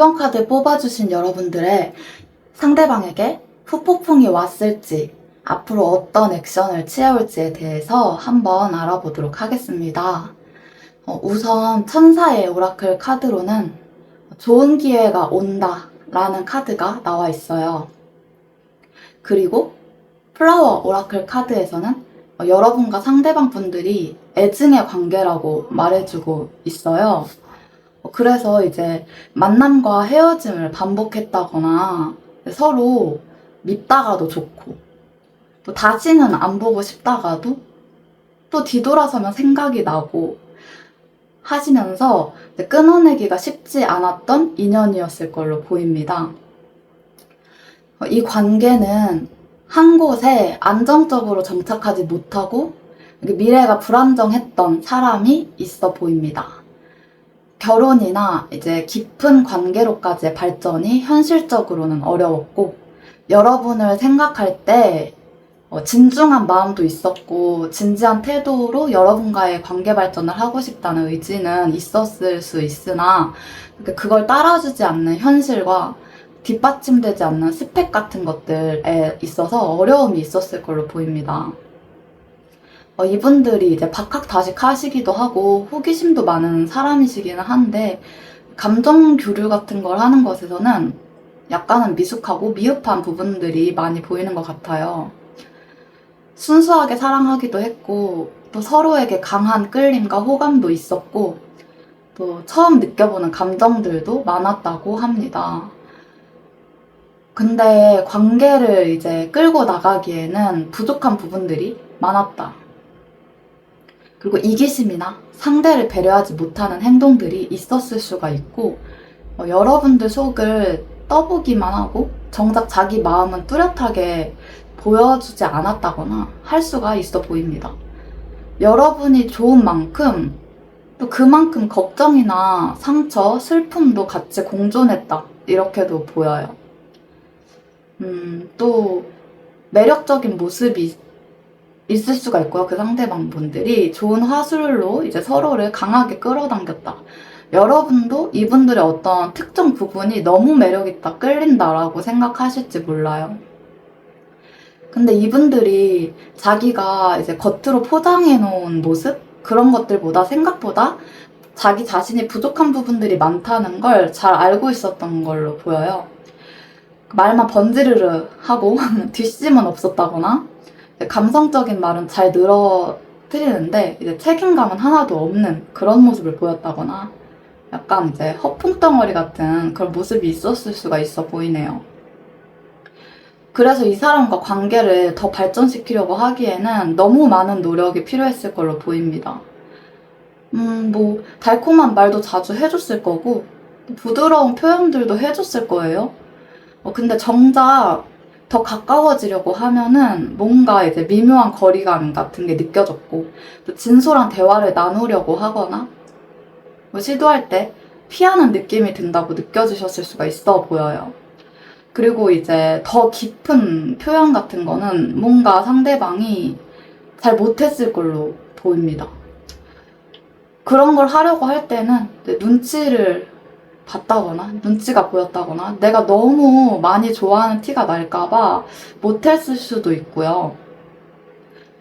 1번 카드 뽑아주신 여러분들의 상대방에게 후폭풍이 왔을지 앞으로 어떤 액션을 취해올지에 대해서 한번 알아보도록 하겠습니다. 우선 천사의 오라클 카드로는 좋은 기회가 온다 라는 카드가 나와 있어요. 그리고 플라워 오라클 카드에서는 여러분과 상대방 분들이 애증의 관계라고 말해주고 있어요. 그래서 이제 만남과 헤어짐을 반복했다거나 서로 밉다가도 좋고 또 다시는 안 보고 싶다가도 또 뒤돌아서면 생각이 나고 하시면서 끊어내기가 쉽지 않았던 인연이었을 걸로 보입니다. 이 관계는 한 곳에 안정적으로 정착하지 못하고 미래가 불안정했던 사람이 있어 보입니다. 결혼이나 이제 깊은 관계로까지의 발전이 현실적으로는 어려웠고, 여러분을 생각할 때 진중한 마음도 있었고 진지한 태도로 여러분과의 관계 발전을 하고 싶다는 의지는 있었을 수 있으나 그걸 따라주지 않는 현실과 뒷받침되지 않는 스펙 같은 것들에 있어서 어려움이 있었을 걸로 보입니다. 이분들이 이제 박학다식 하시기도 하고 호기심도 많은 사람이시기는 한데 감정 교류 같은 걸 하는 것에서는 약간은 미숙하고 미흡한 부분들이 많이 보이는 것 같아요. 순수하게 사랑하기도 했고 또 서로에게 강한 끌림과 호감도 있었고 또 처음 느껴보는 감정들도 많았다고 합니다. 근데 관계를 이제 끌고 나가기에는 부족한 부분들이 많았다. 그리고 이기심이나 상대를 배려하지 못하는 행동들이 있었을 수가 있고 여러분들 속을 떠보기만 하고 정작 자기 마음은 뚜렷하게 보여주지 않았다거나 할 수가 있어 보입니다. 여러분이 좋은 만큼 또 그만큼 걱정이나 상처, 슬픔도 같이 공존했다 이렇게도 보여요. 또 매력적인 모습이 있을 수가 있고요. 그 상대방 분들이 좋은 화술로 이제 서로를 강하게 끌어당겼다. 여러분도 이분들의 어떤 특정 부분이 너무 매력있다, 끌린다라고 생각하실지 몰라요. 근데 이분들이 자기가 이제 겉으로 포장해 놓은 모습? 그런 것들보다 생각보다 자기 자신이 부족한 부분들이 많다는 걸 잘 알고 있었던 걸로 보여요. 말만 번지르르 하고 뒷심은 없었다거나 감성적인 말은 잘 늘어뜨리는데 이제 책임감은 하나도 없는 그런 모습을 보였다거나 약간 이제 허풍덩어리 같은 그런 모습이 있었을 수가 있어 보이네요. 그래서 이 사람과 관계를 더 발전시키려고 하기에는 너무 많은 노력이 필요했을 걸로 보입니다. 뭐 달콤한 말도 자주 해줬을 거고 부드러운 표현들도 해줬을 거예요. 근데 정작 더 가까워지려고 하면은 뭔가 이제 미묘한 거리감 같은 게 느껴졌고 또 진솔한 대화를 나누려고 하거나 뭐 시도할 때 피하는 느낌이 든다고 느껴지셨을 수가 있어 보여요. 그리고 이제 더 깊은 표현 같은 거는 뭔가 상대방이 잘 못했을 걸로 보입니다. 그런 걸 하려고 할 때는 눈치를 봤다거나 눈치가 보였다거나 내가 너무 많이 좋아하는 티가 날까봐 못했을 수도 있고요.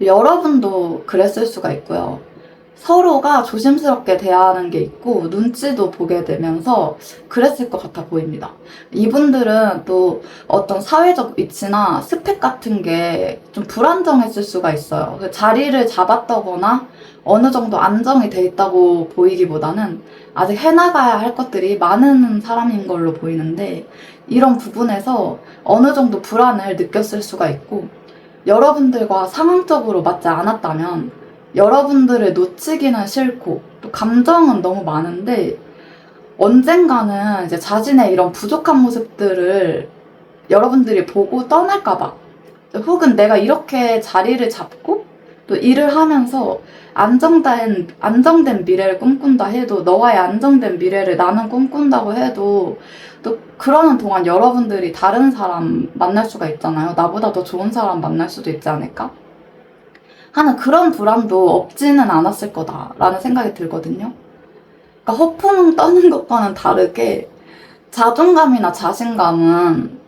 여러분도 그랬을 수가 있고요. 서로가 조심스럽게 대하는 게 있고 눈치도 보게 되면서 그랬을 것 같아 보입니다. 이분들은 또 어떤 사회적 위치나 스펙 같은 게 좀 불안정했을 수가 있어요. 자리를 잡았다거나 어느 정도 안정이 돼 있다고 보이기보다는 아직 해나가야 할 것들이 많은 사람인 걸로 보이는데 이런 부분에서 어느 정도 불안을 느꼈을 수가 있고 여러분들과 상황적으로 맞지 않았다면 여러분들을 놓치기는 싫고 또 감정은 너무 많은데 언젠가는 이제 자신의 이런 부족한 모습들을 여러분들이 보고 떠날까봐 혹은 내가 이렇게 자리를 잡고 또 일을 하면서 안정된 미래를 꿈꾼다 해도 너와의 안정된 미래를 나는 꿈꾼다고 해도 또 그러는 동안 여러분들이 다른 사람 만날 수가 있잖아요. 나보다 더 좋은 사람 만날 수도 있지 않을까? 하는 그런 불안도 없지는 않았을 거다라는 생각이 들거든요. 그러니까 허풍 떠는 것과는 다르게 자존감이나 자신감은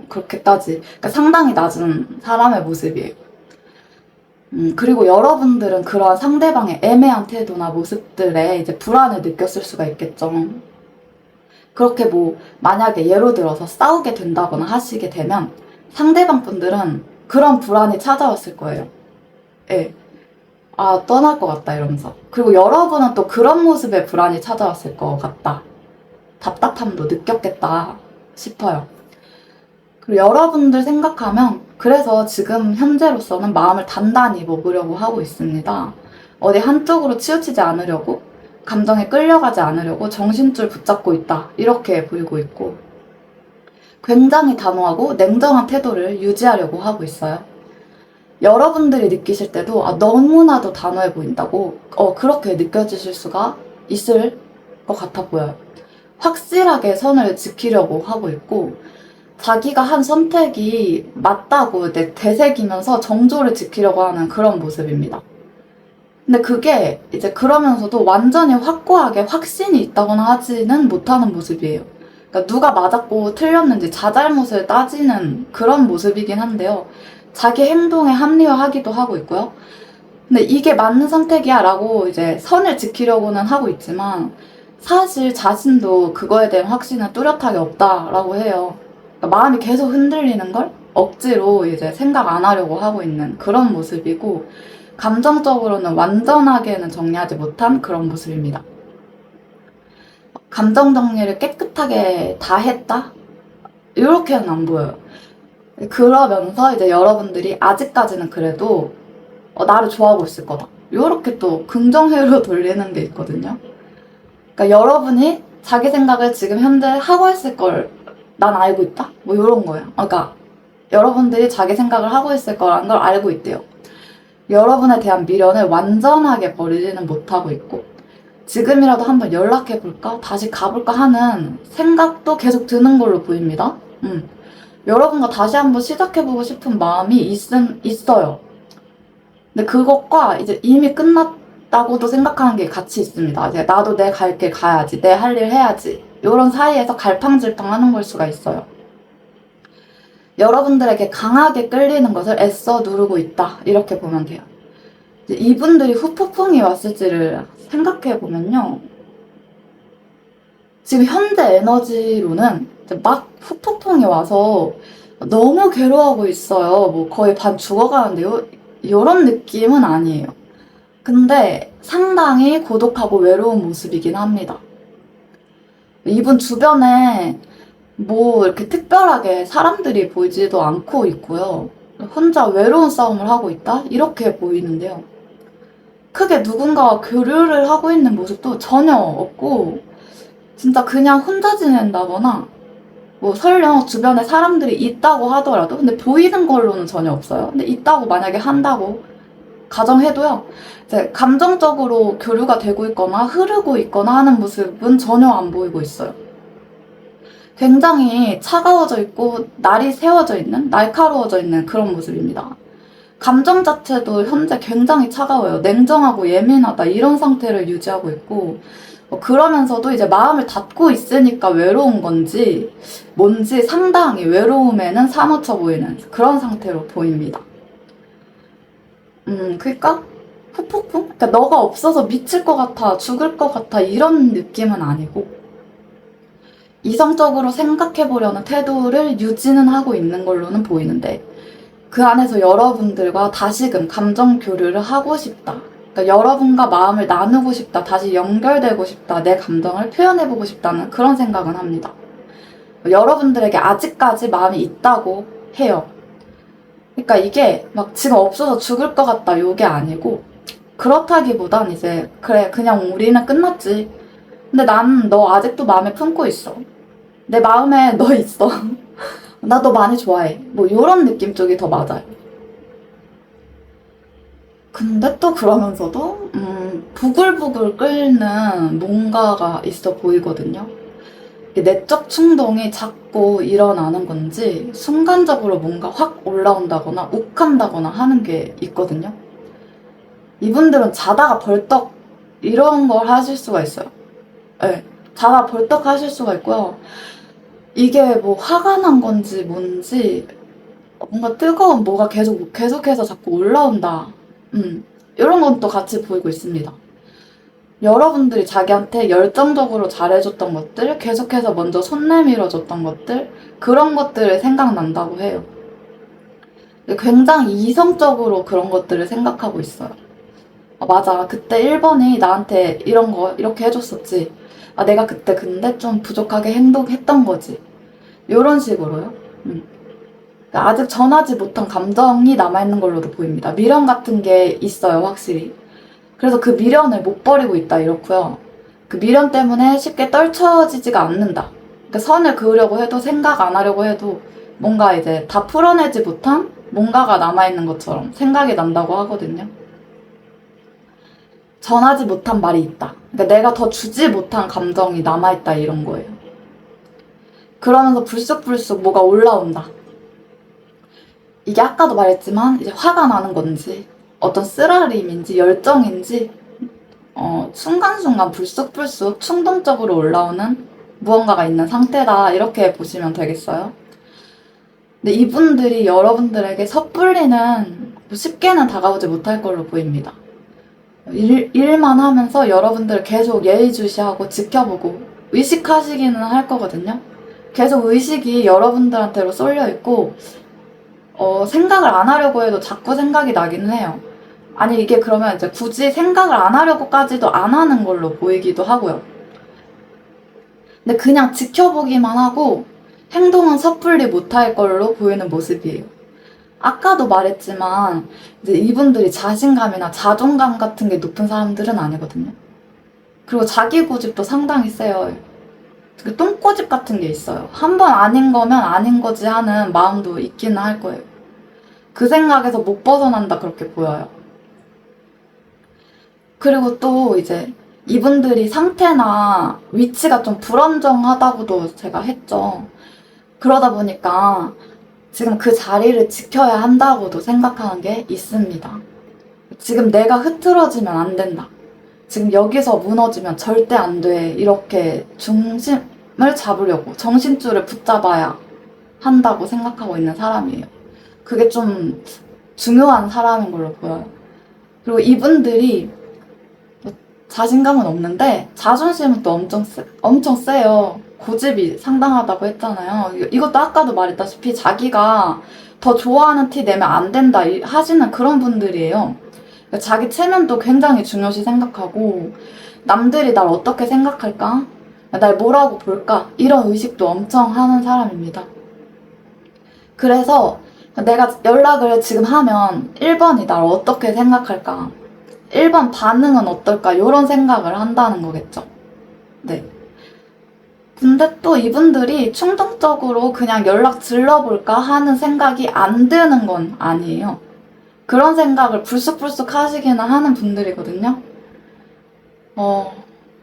그렇게까지 그러니까 상당히 낮은 사람의 모습이에요. 그리고 여러분들은 그러한 상대방의 애매한 태도나 모습들에 이제 불안을 느꼈을 수가 있겠죠. 그렇게 뭐 만약에 예로 들어서 싸우게 된다거나 하시게 되면 상대방 분들은 그런 불안이 찾아왔을 거예요. 예. 아, 떠날 것 같다 이러면서. 그리고 여러분은 또 그런 모습의 불안이 찾아왔을 것 같다. 답답함도 느꼈겠다 싶어요. 그리고 여러분들 생각하면 그래서 지금 현재로서는 마음을 단단히 먹으려고 하고 있습니다. 어디 한쪽으로 치우치지 않으려고, 감정에 끌려가지 않으려고 정신줄 붙잡고 있다. 이렇게 보이고 있고 굉장히 단호하고 냉정한 태도를 유지하려고 하고 있어요. 여러분들이 느끼실 때도 너무나도 단호해 보인다고 그렇게 느껴지실 수가 있을 것 같아 보여요. 확실하게 선을 지키려고 하고 있고 자기가 한 선택이 맞다고 되새기면서 정조를 지키려고 하는 그런 모습입니다. 근데 그게 이제 그러면서도 완전히 확고하게 확신이 있다거나 하지는 못하는 모습이에요. 그러니까 누가 맞았고 틀렸는지 자잘못을 따지는 그런 모습이긴 한데요. 자기 행동에 합리화하기도 하고 있고요. 근데 이게 맞는 선택이야 라고 이제 선을 지키려고는 하고 있지만 사실 자신도 그거에 대한 확신은 뚜렷하게 없다라고 해요. 그러니까 마음이 계속 흔들리는 걸 억지로 이제 생각 안 하려고 하고 있는 그런 모습이고 감정적으로는 완전하게는 정리하지 못한 그런 모습입니다. 감정 정리를 깨끗하게 다 했다? 이렇게는 안 보여요. 그러면서 이제 여러분들이 아직까지는 그래도 나를 좋아하고 있을 거다. 이렇게 또 긍정회로 돌리는 게 있거든요. 그러니까 여러분이 자기 생각을 지금 현재 하고 있을 걸 난 알고 있다? 뭐 이런 거예요. 그러니까 여러분들이 자기 생각을 하고 있을 거라는 걸 알고 있대요. 여러분에 대한 미련을 완전하게 버리지는 못하고 있고 지금이라도 한번 연락해볼까? 다시 가볼까? 하는 생각도 계속 드는 걸로 보입니다. 여러분과 다시 한번 시작해보고 싶은 마음이 있어요. 근데 그것과 이제 이미 끝났다고도 생각하는 게 같이 있습니다. 이제 나도 내 갈 길 가야지, 내 할 일 해야지. 이런 사이에서 갈팡질팡 하는 걸 수가 있어요. 여러분들에게 강하게 끌리는 것을 애써 누르고 있다. 이렇게 보면 돼요. 이분들이 후폭풍이 왔을지를 생각해보면요. 지금 현재 에너지로는 막 후폭풍이 와서 너무 괴로워하고 있어요. 뭐 거의 반 죽어가는데요. 이런 느낌은 아니에요. 근데 상당히 고독하고 외로운 모습이긴 합니다. 이분 주변에 뭐 이렇게 특별하게 사람들이 보이지도 않고 있고요. 혼자 외로운 싸움을 하고 있다? 이렇게 보이는데요. 크게 누군가와 교류를 하고 있는 모습도 전혀 없고 진짜 그냥 혼자 지낸다거나 뭐 설령 주변에 사람들이 있다고 하더라도 근데 보이는 걸로는 전혀 없어요. 근데 있다고 만약에 한다고 가정해도요. 이제 감정적으로 교류가 되고 있거나 흐르고 있거나 하는 모습은 전혀 안 보이고 있어요. 굉장히 차가워져 있고 날이 새워져 있는, 날카로워져 있는 그런 모습입니다. 감정 자체도 현재 굉장히 차가워요. 냉정하고 예민하다 이런 상태를 유지하고 있고 그러면서도 이제 마음을 닫고 있으니까 외로운 건지 뭔지 상당히 외로움에는 사무쳐 보이는 그런 상태로 보입니다. 그러니까 후폭풍? 그러니까 너가 없어서 미칠 것 같아, 죽을 것 같아 이런 느낌은 아니고 이성적으로 생각해보려는 태도를 유지는 하고 있는 걸로는 보이는데 그 안에서 여러분들과 다시금 감정 교류를 하고 싶다. 그러니까 여러분과 마음을 나누고 싶다. 다시 연결되고 싶다. 내 감정을 표현해보고 싶다는 그런 생각은 합니다. 여러분들에게 아직까지 마음이 있다고 해요. 그러니까 이게 막 지금 없어서 죽을 것 같다 요게 아니고 그렇다기보단 이제 그래 그냥 우리는 끝났지. 근데 난 너 아직도 마음에 품고 있어. 내 마음에 너 있어. 나 너 많이 좋아해. 뭐 이런 느낌 쪽이 더 맞아요. 근데 또 그러면서도 부글부글 끓는 뭔가가 있어 보이거든요. 내적 충동이 자꾸 일어나는 건지 순간적으로 뭔가 확 올라온다거나 욱한다거나 하는 게 있거든요. 이분들은 자다가 벌떡 이런 걸 하실 수가 있어요. 네. 자다 벌떡 하실 수가 있고요. 이게 뭐 화가 난 건지 뭔지 뭔가 뜨거운 뭐가 계속해서 자꾸 올라온다. 이런 건 또 같이 보이고 있습니다. 여러분들이 자기한테 열정적으로 잘해줬던 것들, 계속해서 먼저 손 내밀어줬던 것들, 그런 것들을 생각난다고 해요. 굉장히 이성적으로 그런 것들을 생각하고 있어요. 맞아. 그때 1번이 나한테 이런 거 이렇게 해줬었지. 내가 그때 근데 좀 부족하게 행동했던 거지. 이런 식으로요. 그러니까 아직 전하지 못한 감정이 남아있는 걸로도 보입니다. 미련 같은 게 있어요, 확실히. 그래서 그 미련을 못 버리고 있다, 이렇고요. 그 미련 때문에 쉽게 떨쳐지지가 않는다. 그러니까 선을 그으려고 해도 생각 안 하려고 해도 뭔가 이제 다 풀어내지 못한 뭔가가 남아있는 것처럼 생각이 난다고 하거든요. 전하지 못한 말이 있다. 그러니까 내가 더 주지 못한 감정이 남아있다, 이런 거예요. 그러면서 불쑥불쑥 뭐가 올라온다. 이게 아까도 말했지만 이제 화가 나는 건지 어떤 쓰라림인지 열정인지 순간순간 불쑥불쑥 충동적으로 올라오는 무언가가 있는 상태다, 이렇게 보시면 되겠어요. 근데 이분들이 여러분들에게 섣불리는 쉽게는 다가오지 못할 걸로 보입니다. 일만 하면서 여러분들 계속 예의주시하고 지켜보고 의식하시기는 할 거거든요. 계속 의식이 여러분들한테로 쏠려 있고 생각을 안 하려고 해도 자꾸 생각이 나기는 해요. 아니 이게 그러면 이제 굳이 생각을 안 하려고까지도 안 하는 걸로 보이기도 하고요. 근데 그냥 지켜보기만 하고 행동은 섣불리 못할 걸로 보이는 모습이에요. 아까도 말했지만 이제 이분들이 자신감이나 자존감 같은 게 높은 사람들은 아니거든요. 그리고 자기 고집도 상당히 세요. 그 똥꼬집 같은 게 있어요. 한 번 아닌 거면 아닌 거지 하는 마음도 있기는 할 거예요. 그 생각에서 못 벗어난다, 그렇게 보여요. 그리고 또 이제 이분들이 상태나 위치가 좀 불안정하다고도 제가 했죠. 그러다 보니까 지금 그 자리를 지켜야 한다고도 생각하는 게 있습니다. 지금 내가 흐트러지면 안 된다. 지금 여기서 무너지면 절대 안 돼. 이렇게 중심을 잡으려고 정신줄을 붙잡아야 한다고 생각하고 있는 사람이에요. 그게 좀 중요한 사람인 걸로 보여요. 그리고 이분들이 자신감은 없는데 자존심은 또 엄청 세요. 고집이 상당하다고 했잖아요. 이것도 아까도 말했다시피 자기가 더 좋아하는 티 내면 안 된다 하시는 그런 분들이에요. 자기 체면도 굉장히 중요시 생각하고 남들이 날 어떻게 생각할까? 날 뭐라고 볼까? 이런 의식도 엄청 하는 사람입니다. 그래서 내가 연락을 지금 하면 1번이 날 어떻게 생각할까? 1번 반응은 어떨까? 이런 생각을 한다는 거겠죠. 네. 근데 또 이분들이 충동적으로 그냥 연락 질러볼까 하는 생각이 안 드는 건 아니에요. 그런 생각을 불쑥불쑥 하시기는 하는 분들이거든요.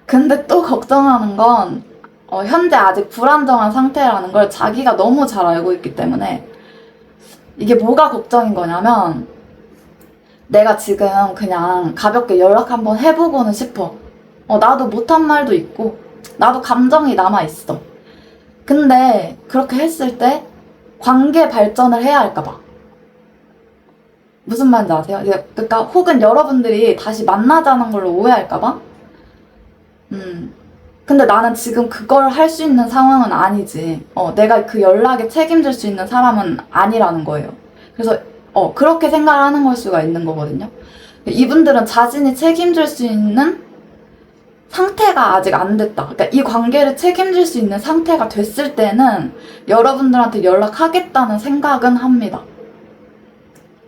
근데 또 걱정하는 건 현재 아직 불안정한 상태라는 걸 자기가 너무 잘 알고 있기 때문에 이게 뭐가 걱정인 거냐면 내가 지금 그냥 가볍게 연락 한번 해보고는 싶어. 나도 못한 말도 있고 나도 감정이 남아있어. 근데 그렇게 했을 때 관계 발전을 해야 할까봐. 무슨 말인지 아세요? 그러니까 혹은 여러분들이 다시 만나자는 걸로 오해할까봐? 근데 나는 지금 그걸 할 수 있는 상황은 아니지. 내가 그 연락에 책임질 수 있는 사람은 아니라는 거예요. 그래서 그렇게 생각하는 걸 수가 있는 거거든요. 이분들은 자신이 책임질 수 있는 상태가 아직 안 됐다. 그러니까 이 관계를 책임질 수 있는 상태가 됐을 때는 여러분들한테 연락하겠다는 생각은 합니다.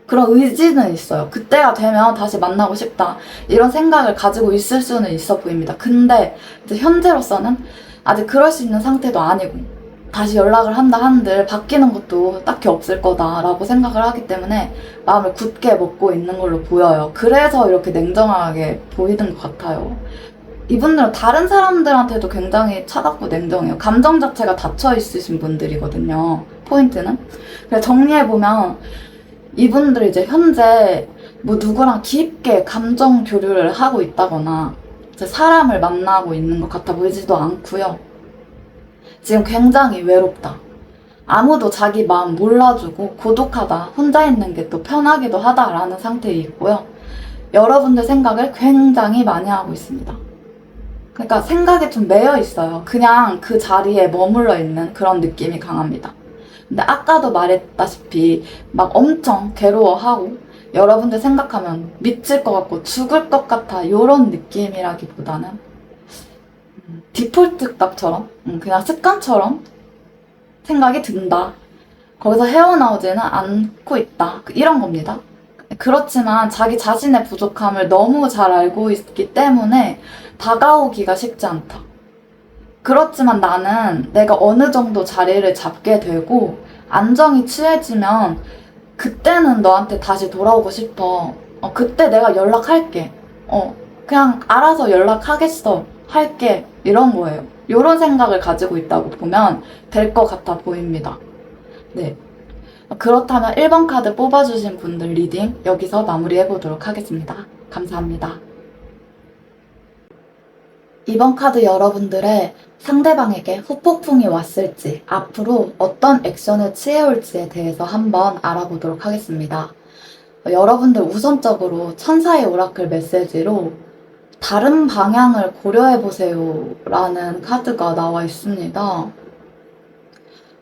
그런 의지는 있어요. 그때가 되면 다시 만나고 싶다. 이런 생각을 가지고 있을 수는 있어 보입니다. 근데 이제 현재로서는 아직 그럴 수 있는 상태도 아니고 다시 연락을 한다 한들 바뀌는 것도 딱히 없을 거다라고 생각을 하기 때문에 마음을 굳게 먹고 있는 걸로 보여요. 그래서 이렇게 냉정하게 보이는 것 같아요. 이분들은 다른 사람들한테도 굉장히 차갑고 냉정해요. 감정 자체가 닫혀 있으신 분들이거든요. 포인트는. 그래서 정리해보면 이분들이 이제 현재 뭐 누구랑 깊게 감정 교류를 하고 있다거나 사람을 만나고 있는 것 같아 보이지도 않고요. 지금 굉장히 외롭다. 아무도 자기 마음 몰라주고 고독하다, 혼자 있는 게 또 편하기도 하다라는 상태에 있고요. 여러분들 생각을 굉장히 많이 하고 있습니다. 그러니까 생각에 좀 매여 있어요. 그냥 그 자리에 머물러 있는 그런 느낌이 강합니다. 근데 아까도 말했다시피 막 엄청 괴로워하고 여러분들 생각하면 미칠 것 같고 죽을 것 같아 이런 느낌이라기보다는 디폴트 답처럼 그냥 습관처럼 생각이 든다. 거기서 헤어나오지는 않고 있다. 이런 겁니다. 그렇지만 자기 자신의 부족함을 너무 잘 알고 있기 때문에 다가오기가 쉽지 않다. 그렇지만 나는 내가 어느 정도 자리를 잡게 되고 안정이 취해지면 그때는 너한테 다시 돌아오고 싶어. 그때 내가 연락할게. 그냥 알아서 연락하겠어. 할게. 이런 거예요. 이런 생각을 가지고 있다고 보면 될 것 같아 보입니다. 네. 그렇다면 1번 카드 뽑아주신 분들 리딩 여기서 마무리해보도록 하겠습니다. 감사합니다. 2번 카드 여러분들의 상대방에게 후폭풍이 왔을지 앞으로 어떤 액션을 취해올지에 대해서 한번 알아보도록 하겠습니다. 여러분들 우선적으로 천사의 오라클 메시지로 다른 방향을 고려해보세요 라는 카드가 나와 있습니다.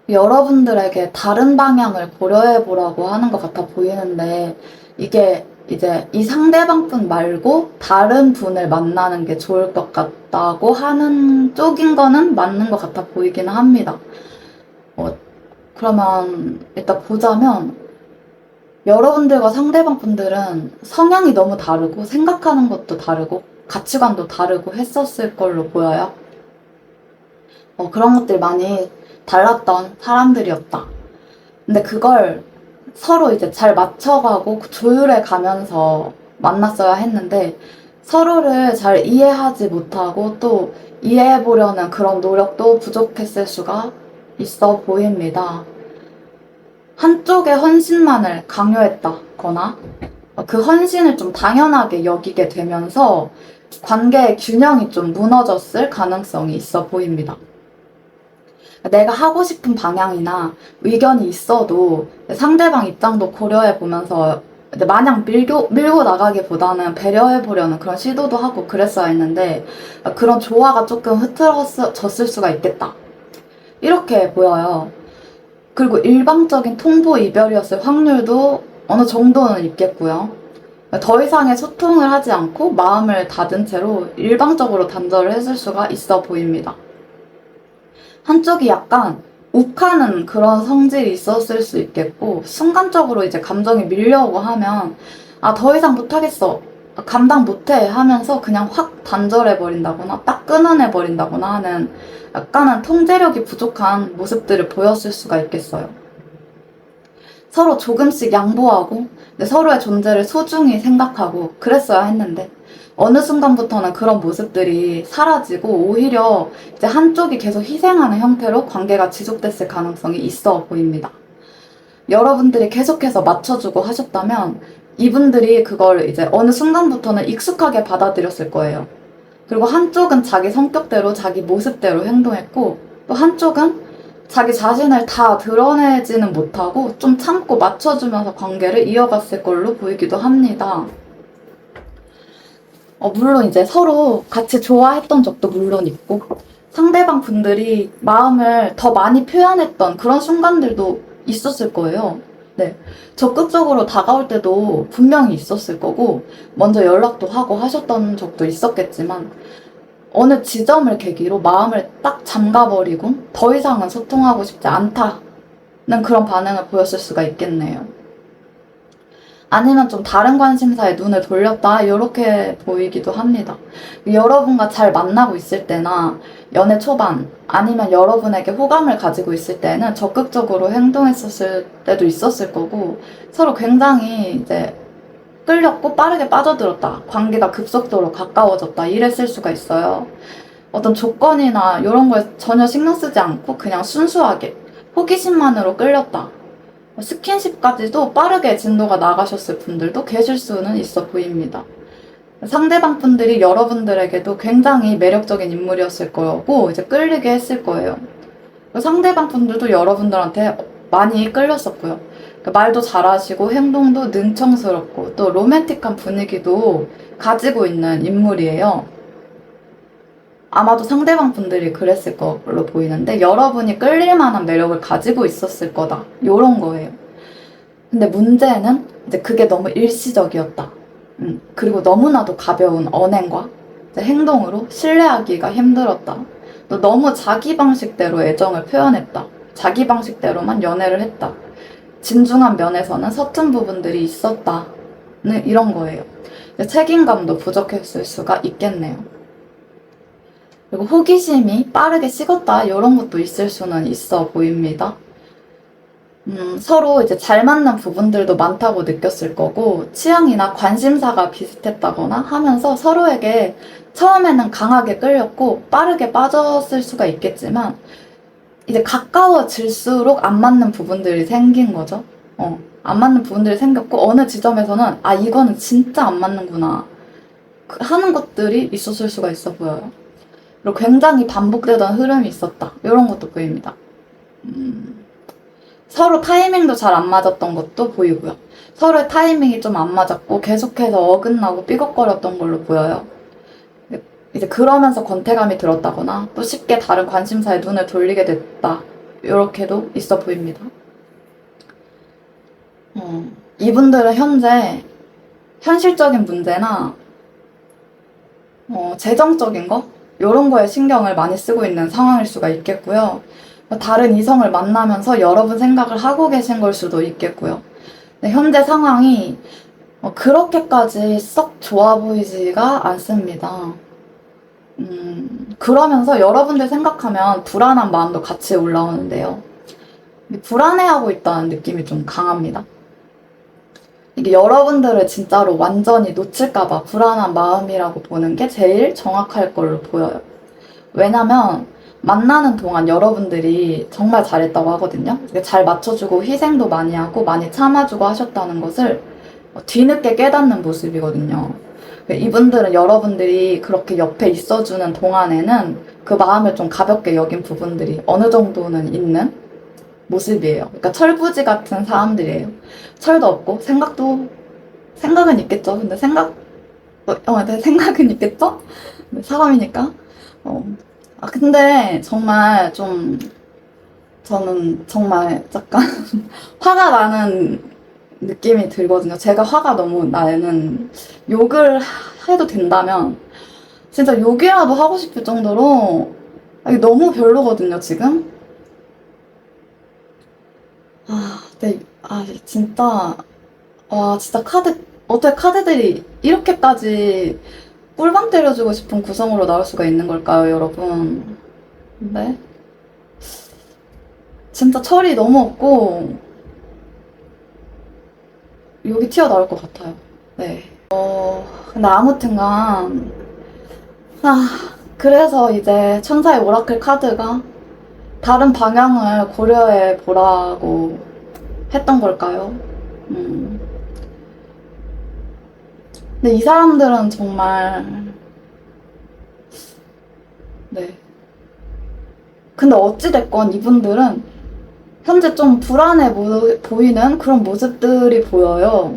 여러분들에게 다른 방향을 고려해보라고 하는 것 같아 보이는데 이게 이제 이 상대방 분 말고 다른 분을 만나는 게 좋을 것 같다고 하는 쪽인 거는 맞는 것 같아 보이기는 합니다. 그러면 일단 보자면 여러분들과 상대방 분들은 성향이 너무 다르고 생각하는 것도 다르고 가치관도 다르고 했었을 걸로 보여요. 그런 것들이 많이 달랐던 사람들이었다. 근데 그걸 서로 이제 잘 맞춰가고 조율해 가면서 만났어야 했는데 서로를 잘 이해하지 못하고 또 이해해보려는 그런 노력도 부족했을 수가 있어 보입니다. 한쪽의 헌신만을 강요했다거나 그 헌신을 좀 당연하게 여기게 되면서 관계의 균형이 좀 무너졌을 가능성이 있어 보입니다. 내가 하고 싶은 방향이나 의견이 있어도 상대방 입장도 고려해보면서 마냥 밀고 나가기보다는 배려해보려는 그런 시도도 하고 그랬어야 했는데 그런 조화가 조금 흐트러졌을 수가 있겠다. 이렇게 보여요. 그리고 일방적인 통보 이별이었을 확률도 어느 정도는 있겠고요. 더 이상의 소통을 하지 않고 마음을 닫은 채로 일방적으로 단절을 했을 수가 있어 보입니다. 한쪽이 약간 욱하는 그런 성질이 있었을 수 있겠고 순간적으로 이제 감정이 밀려오고 하면 더 이상 못하겠어 감당 못해 하면서 그냥 확 단절해버린다거나 딱 끊어내버린다거나 하는 약간은 통제력이 부족한 모습들을 보였을 수가 있겠어요. 서로 조금씩 양보하고 서로의 존재를 소중히 생각하고 그랬어야 했는데 어느 순간부터는 그런 모습들이 사라지고 오히려 이제 한쪽이 계속 희생하는 형태로 관계가 지속됐을 가능성이 있어 보입니다. 여러분들이 계속해서 맞춰주고 하셨다면 이분들이 그걸 이제 어느 순간부터는 익숙하게 받아들였을 거예요. 그리고 한쪽은 자기 성격대로 자기 모습대로 행동했고 또 한쪽은 자기 자신을 다 드러내지는 못하고 좀 참고 맞춰주면서 관계를 이어갔을 걸로 보이기도 합니다. 물론 이제 서로 같이 좋아했던 적도 물론 있고 상대방 분들이 마음을 더 많이 표현했던 그런 순간들도 있었을 거예요. 네. 적극적으로 다가올 때도 분명히 있었을 거고 먼저 연락도 하고 하셨던 적도 있었겠지만 어느 지점을 계기로 마음을 딱 잠가버리고 더 이상은 소통하고 싶지 않다는 그런 반응을 보였을 수가 있겠네요. 아니면 좀 다른 관심사에 눈을 돌렸다 이렇게 보이기도 합니다. 여러분과 잘 만나고 있을 때나 연애 초반 아니면 여러분에게 호감을 가지고 있을 때는 적극적으로 행동했었을 때도 있었을 거고 서로 굉장히 이제 끌렸고 빠르게 빠져들었다. 관계가 급속도로 가까워졌다. 이랬을 수가 있어요. 어떤 조건이나 이런 거에 전혀 신경 쓰지 않고 그냥 순수하게 호기심만으로 끌렸다. 스킨십까지도 빠르게 진도가 나가셨을 분들도 계실 수는 있어 보입니다. 상대방 분들이 여러분들에게도 굉장히 매력적인 인물이었을 거고 이제 끌리게 했을 거예요. 상대방 분들도 여러분들한테 많이 끌렸었고요. 말도 잘하시고 행동도 능청스럽고 또 로맨틱한 분위기도 가지고 있는 인물이에요. 아마도 상대방 분들이 그랬을 걸로 보이는데 여러분이 끌릴 만한 매력을 가지고 있었을 거다. 요런 거예요. 근데 문제는 이제 그게 너무 일시적이었다. 그리고 너무나도 가벼운 언행과 이제 행동으로 신뢰하기가 힘들었다. 또 너무 자기 방식대로 애정을 표현했다. 자기 방식대로만 연애를 했다. 진중한 면에서는 서툰 부분들이 있었다. 이런 거예요. 책임감도 부족했을 수가 있겠네요. 그리고 호기심이 빠르게 식었다. 이런 것도 있을 수는 있어 보입니다. 서로 이제 잘 맞는 부분들도 많다고 느꼈을 거고, 취향이나 관심사가 비슷했다거나 하면서 서로에게 처음에는 강하게 끌렸고, 빠르게 빠졌을 수가 있겠지만, 이제 가까워질수록 안 맞는 부분들이 생긴 거죠. 안 맞는 부분들이 생겼고, 어느 지점에서는, 아, 이거는 진짜 안 맞는구나. 하는 것들이 있었을 수가 있어 보여요. 그리고 굉장히 반복되던 흐름이 있었다. 이런 것도 보입니다. 서로 타이밍도 잘 안 맞았던 것도 보이고요. 서로의 타이밍이 좀 안 맞았고 계속해서 어긋나고 삐걱거렸던 걸로 보여요. 이제 그러면서 권태감이 들었다거나 또 쉽게 다른 관심사에 눈을 돌리게 됐다. 이렇게도 있어 보입니다. 이분들은 현재 현실적인 문제나 재정적인 거? 이런 거에 신경을 많이 쓰고 있는 상황일 수가 있겠고요. 다른 이성을 만나면서 여러분 생각을 하고 계신 걸 수도 있겠고요. 현재 상황이 그렇게까지 썩 좋아 보이지가 않습니다. 그러면서 여러분들 생각하면 불안한 마음도 같이 올라오는데요. 불안해하고 있다는 느낌이 좀 강합니다. 이게 여러분들을 진짜로 완전히 놓칠까봐 불안한 마음이라고 보는 게 제일 정확할 걸로 보여요. 왜냐면 만나는 동안 여러분들이 정말 잘했다고 하거든요. 잘 맞춰주고 희생도 많이 하고 많이 참아주고 하셨다는 것을 뒤늦게 깨닫는 모습이거든요. 이분들은 여러분들이 그렇게 옆에 있어주는 동안에는 그 마음을 좀 가볍게 여긴 부분들이 어느 정도는 있는 모습이에요. 그러니까 철부지 같은 사람들이에요. 철도 없고 생각은 있겠죠. 근데 네, 생각은 있겠죠? 네, 사람이니까. 근데 정말 저는 정말 약간 화가 나는 느낌이 들거든요. 제가 화가 너무 나는 욕을 해도 된다면 진짜 욕이라도 하고 싶을 정도로 이게 너무 별로거든요, 지금. 네, 진짜, 진짜 어떻게 카드들이 이렇게까지 꿀밤 때려주고 싶은 구성으로 나올 수가 있는 걸까요, 여러분? 네. 진짜 철이 너무 없고, 욕이 튀어나올 것 같아요. 네. 근데 아무튼간, 그래서 이제 천사의 오라클 카드가 다른 방향을 고려해 보라고 했던 걸까요? 근데 이 사람들은 정말, 네. 근데 어찌됐건 이분들은 현재 좀 불안해 보이는 그런 모습들이 보여요.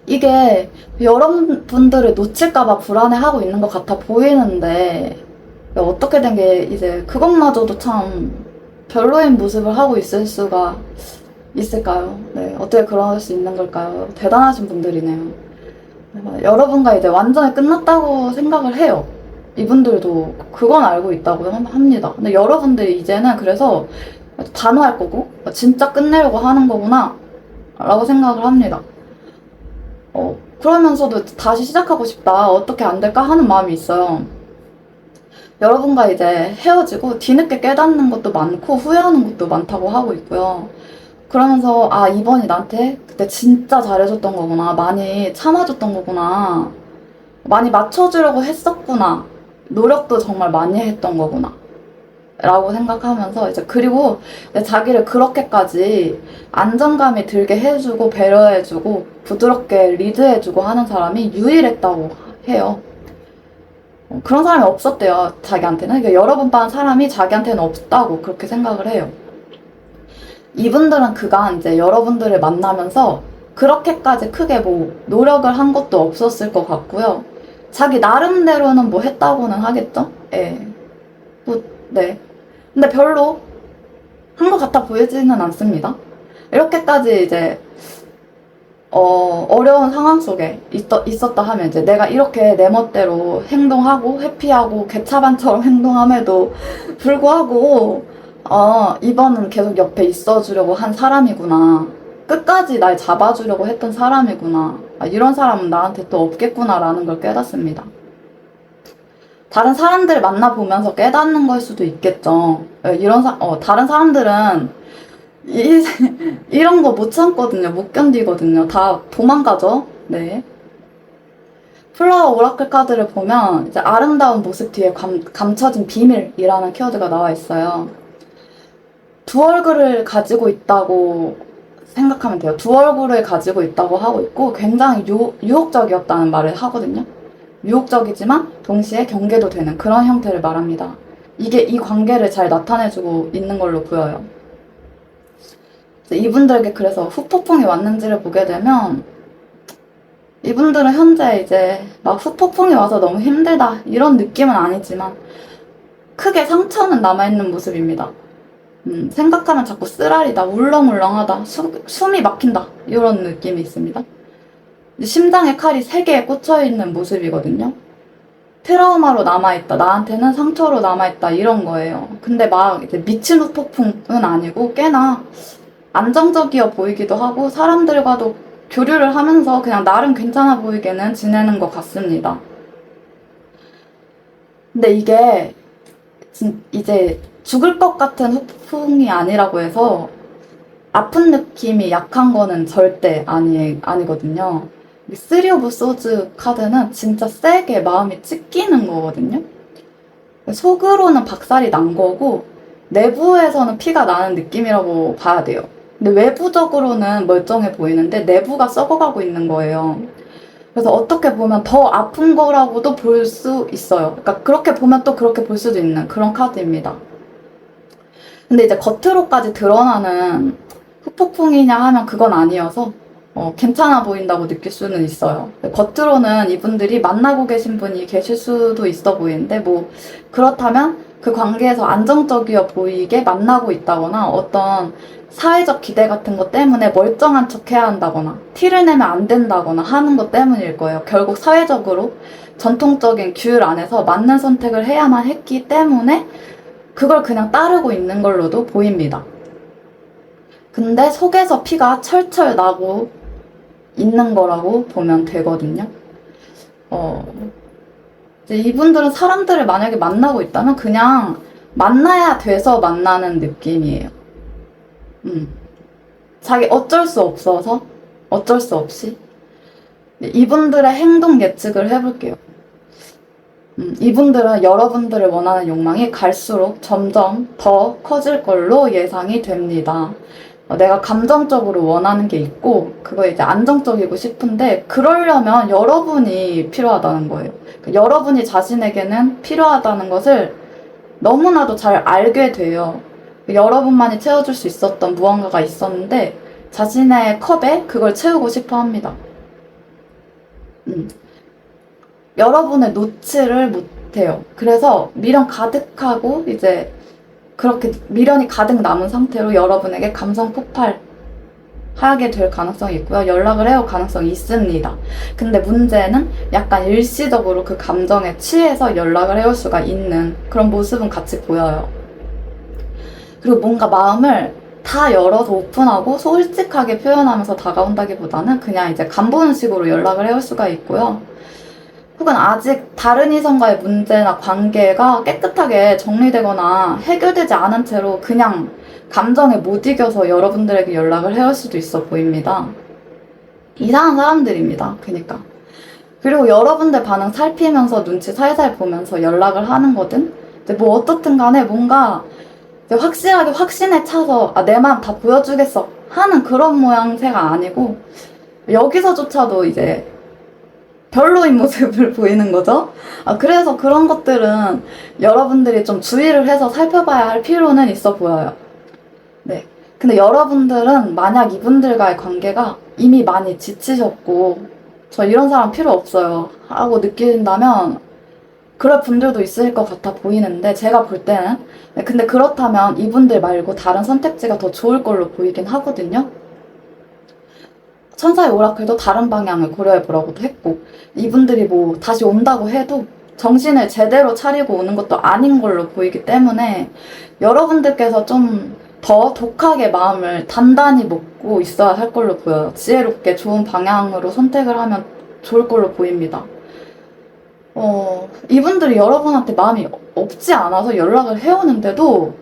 이게 여러분들을 놓칠까봐 불안해하고 있는 것 같아 보이는데, 어떻게 된 게 이제 그것마저도 참 별로인 모습을 하고 있을 수가 있을까요? 네, 어떻게 그럴 수 있는 걸까요? 대단하신 분들이네요. 여러분과 이제 완전히 끝났다고 생각을 해요. 이분들도 그건 알고 있다고 합니다. 근데 여러분들이 이제는 그래서 단호할 거고 진짜 끝내려고 하는 거구나 라고 생각을 합니다. 그러면서도 다시 시작하고 싶다, 어떻게 안 될까 하는 마음이 있어요. 여러분과 이제 헤어지고 뒤늦게 깨닫는 것도 많고 후회하는 것도 많다고 하고 있고요. 그러면서 이번이 나한테 그때 진짜 잘해줬던 거구나, 많이 참아줬던 거구나, 많이 맞춰주려고 했었구나, 노력도 정말 많이 했던 거구나, 라고 생각하면서 이제 그리고 이제 자기를 그렇게까지 안정감이 들게 해주고 배려해주고 부드럽게 리드해주고 하는 사람이 유일했다고 해요. 그런 사람이 없었대요, 자기한테는. 그러니까 여러 번 반 사람이 자기한테는 없다고 그렇게 생각을 해요. 이분들은 그간 이제 여러분들을 만나면서 그렇게까지 크게 뭐 노력을 한 것도 없었을 것 같고요. 자기 나름대로는 뭐 했다고는 하겠죠? 예. 뭐, 네. 근데 별로 한 것 같아 보이지는 않습니다. 이렇게까지 이제 어려운 상황 속에 있었다 하면 이제 내가 이렇게 내 멋대로 행동하고 회피하고 개차반처럼 행동함에도 불구하고 이번은 계속 옆에 있어주려고 한 사람이구나. 끝까지 날 잡아주려고 했던 사람이구나. 이런 사람은 나한테 또 없겠구나라는 걸 깨닫습니다. 다른 사람들 만나보면서 깨닫는 걸 수도 있겠죠. 다른 사람들은 이, 이런 거 못 참거든요. 못 견디거든요. 다 도망가죠. 네. 플라워 오라클 카드를 보면 이제 아름다운 모습 뒤에 감춰진 비밀이라는 키워드가 나와 있어요. 두 얼굴을 가지고 있다고 생각하면 돼요. 두 얼굴을 가지고 있다고 하고 있고 굉장히 유혹적이었다는 말을 하거든요. 유혹적이지만 동시에 경계도 되는 그런 형태를 말합니다. 이게 이 관계를 잘 나타내주고 있는 걸로 보여요. 이분들에게 그래서 후폭풍이 왔는지를 보게 되면 이분들은 현재 이제 막 후폭풍이 와서 너무 힘들다 이런 느낌은 아니지만 크게 상처는 남아있는 모습입니다. 생각하면 자꾸 쓰라리다, 울렁울렁하다, 숨이 막힌다 이런 느낌이 있습니다. 심장에 칼이 3개에 꽂혀있는 모습이거든요. 트라우마로 남아있다, 나한테는 상처로 남아있다 이런 거예요. 근데 막 이제 미친 후폭풍은 아니고 꽤나 안정적이어 보이기도 하고 사람들과도 교류를 하면서 그냥 나름 괜찮아 보이게는 지내는 것 같습니다. 근데 이게 이제 죽을 것 같은 후풍이 아니라고 해서 아픈 느낌이 약한 거는 절대 아니거든요. 3 오브 소즈 카드는 진짜 세게 마음이 찢기는 거거든요. 속으로는 박살이 난 거고 내부에서는 피가 나는 느낌이라고 봐야 돼요. 근데 외부적으로는 멀쩡해 보이는데 내부가 썩어가고 있는 거예요. 그래서 어떻게 보면 더 아픈 거라고도 볼 수 있어요. 그러니까 그렇게 보면 또 그렇게 볼 수도 있는 그런 카드입니다. 근데 이제 겉으로까지 드러나는 후폭풍이냐 하면 그건 아니어서 괜찮아 보인다고 느낄 수는 있어요. 겉으로는 이분들이 만나고 계신 분이 계실 수도 있어 보이는데 뭐 그렇다면 그 관계에서 안정적이어 보이게 만나고 있다거나 어떤 사회적 기대 같은 것 때문에 멀쩡한 척 해야 한다거나 티를 내면 안 된다거나 하는 것 때문일 거예요. 결국 사회적으로 전통적인 규율 안에서 맞는 선택을 해야만 했기 때문에 그걸 그냥 따르고 있는 걸로도 보입니다. 근데 속에서 피가 철철 나고 있는 거라고 보면 되거든요. 이제 이분들은 사람들을 만약에 만나고 있다면 그냥 만나야 돼서 만나는 느낌이에요. 자기 어쩔 수 없어서 어쩔 수 없이 이분들의 행동 예측을 해볼게요. 이분들은 여러분들을 원하는 욕망이 갈수록 점점 더 커질 걸로 예상이 됩니다. 내가 감정적으로 원하는 게 있고 그거 이제 안정적이고 싶은데 그러려면 여러분이 필요하다는 거예요. 그러니까 여러분이 자신에게는 필요하다는 것을 너무나도 잘 알게 돼요. 여러분만이 채워줄 수 있었던 무언가가 있었는데 자신의 컵에 그걸 채우고 싶어 합니다. 여러분을 놓지를 못해요. 그래서 미련 가득하고 이제 그렇게 미련이 가득 남은 상태로 여러분에게 감성 폭발하게 될 가능성이 있고요. 연락을 해올 가능성이 있습니다. 근데 문제는 약간 일시적으로 그 감정에 취해서 연락을 해올 수가 있는 그런 모습은 같이 보여요. 그리고 뭔가 마음을 다 열어서 오픈하고 솔직하게 표현하면서 다가온다기보다는 그냥 이제 간보는 식으로 연락을 해올 수가 있고요. 혹은 아직 다른 이성과의 문제나 관계가 깨끗하게 정리되거나 해결되지 않은 채로 그냥 감정에 못 이겨서 여러분들에게 연락을 해올 수도 있어 보입니다. 이상한 사람들입니다. 그니까. 그리고 여러분들 반응 살피면서 눈치 살살 보면서 연락을 하는 거든 이제 뭐 어떻든 간에 뭔가 이제 확실하게 확신에 차서 내 마음 다 보여주겠어 하는 그런 모양새가 아니고 여기서조차도 이제 별로인 모습을 보이는 거죠. 그래서 그런 것들은 여러분들이 좀 주의를 해서 살펴봐야 할 필요는 있어 보여요. 네. 근데 여러분들은 만약 이분들과의 관계가 이미 많이 지치셨고, 저 이런 사람 필요 없어요 하고 느낀다면, 그럴 분들도 있을 것 같아 보이는데, 제가 볼 때는. 네, 근데 그렇다면 이분들 말고 다른 선택지가 더 좋을 걸로 보이긴 하거든요. 천사의 오라클도 다른 방향을 고려해보라고도 했고, 이분들이 뭐 다시 온다고 해도 정신을 제대로 차리고 오는 것도 아닌 걸로 보이기 때문에 여러분들께서 좀 더 독하게 마음을 단단히 먹고 있어야 할 걸로 보여요. 지혜롭게 좋은 방향으로 선택을 하면 좋을 걸로 보입니다. 이분들이 여러분한테 마음이 없지 않아서 연락을 해오는데도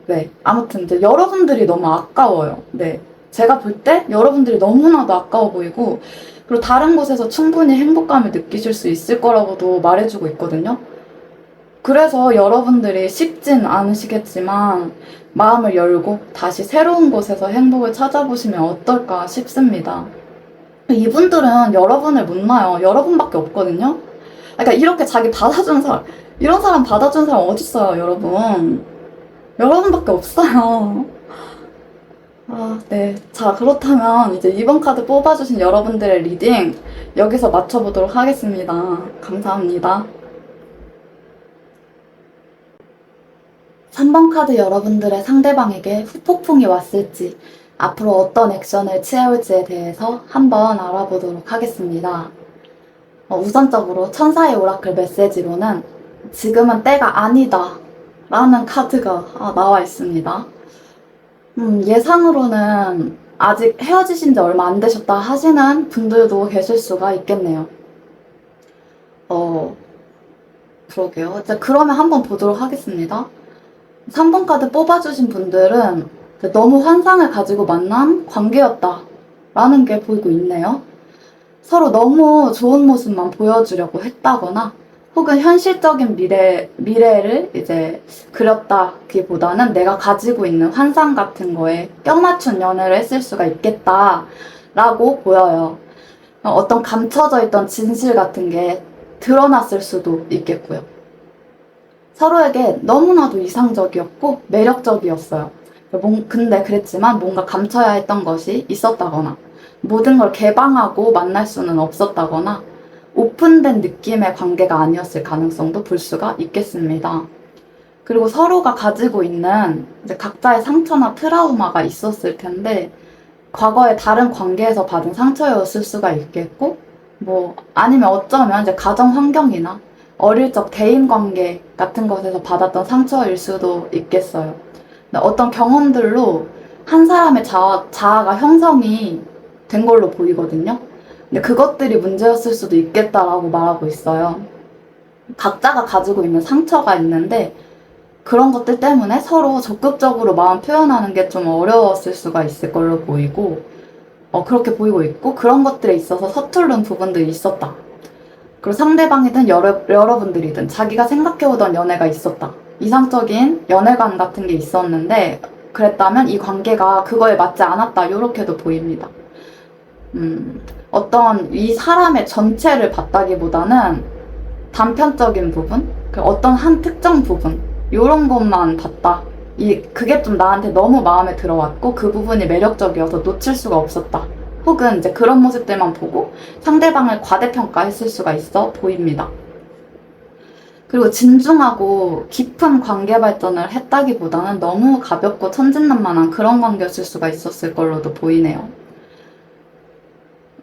네. 아무튼 이제 여러분들이 너무 아까워요. 네. 제가 볼 때 여러분들이 너무나도 아까워 보이고, 그리고 다른 곳에서 충분히 행복감을 느끼실 수 있을 거라고도 말해주고 있거든요. 그래서 여러분들이 쉽진 않으시겠지만 마음을 열고 다시 새로운 곳에서 행복을 찾아보시면 어떨까 싶습니다. 이분들은 여러분을 못 놔요. 여러분밖에 없거든요. 그러니까 이렇게 자기 받아준 사람, 이런 사람 받아준 사람 어딨어요, 여러분. 여러분밖에 없어요. 네. 자, 그렇다면 이제 이번 카드 뽑아주신 여러분들의 리딩 여기서 마쳐보도록 하겠습니다. 감사합니다. 3번 카드 여러분들의 상대방에게 후폭풍이 왔을지, 앞으로 어떤 액션을 취해올지에 대해서 한번 알아보도록 하겠습니다. 우선적으로 천사의 오라클 메시지로는 지금은 때가 아니다 라는 카드가 나와 있습니다. 예상으로는 아직 헤어지신 지 얼마 안 되셨다 하시는 분들도 계실 수가 있겠네요. 그러게요. 이제 그러면 한번 보도록 하겠습니다. 3번 카드 뽑아주신 분들은 너무 환상을 가지고 만난 관계였다 라는 게 보이고 있네요. 서로 너무 좋은 모습만 보여주려고 했다거나 혹은 현실적인 미래를 이제 그렸다기보다는 내가 가지고 있는 환상 같은 거에 껴맞춘 연애를 했을 수가 있겠다라고 보여요. 어떤 감춰져 있던 진실 같은 게 드러났을 수도 있겠고요. 서로에게 너무나도 이상적이었고 매력적이었어요. 근데 그랬지만 뭔가 감춰야 했던 것이 있었다거나 모든 걸 개방하고 만날 수는 없었다거나 오픈된 느낌의 관계가 아니었을 가능성도 볼 수가 있겠습니다. 그리고 서로가 가지고 있는 이제 각자의 상처나 트라우마가 있었을 텐데 과거의 다른 관계에서 받은 상처였을 수가 있겠고, 뭐 아니면 어쩌면 이제 가정 환경이나 어릴 적 대인 관계 같은 것에서 받았던 상처일 수도 있겠어요. 어떤 경험들로 한 사람의 자아가 형성이 된 걸로 보이거든요. 근데 그것들이 문제였을 수도 있겠다라고 말하고 있어요. 각자가 가지고 있는 상처가 있는데 그런 것들 때문에 서로 적극적으로 마음 표현하는 게 좀 어려웠을 수가 있을 걸로 보이고, 그렇게 보이고 있고, 그런 것들에 있어서 서투른 부분들이 있었다. 그리고 상대방이든 여러분들이든 자기가 생각해오던 연애가 있었다. 이상적인 연애관 같은 게 있었는데 그랬다면 이 관계가 그거에 맞지 않았다. 이렇게도 보입니다. 어떤 이 사람의 전체를 봤다기보다는 단편적인 부분, 어떤 한 특정 부분 이런 것만 봤다. 그게 좀 나한테 너무 마음에 들어왔고 그 부분이 매력적이어서 놓칠 수가 없었다. 혹은 이제 그런 모습들만 보고 상대방을 과대평가했을 수가 있어 보입니다. 그리고 진중하고 깊은 관계 발전을 했다기보다는 너무 가볍고 천진난만한 그런 관계였을 수가 있었을 걸로도 보이네요.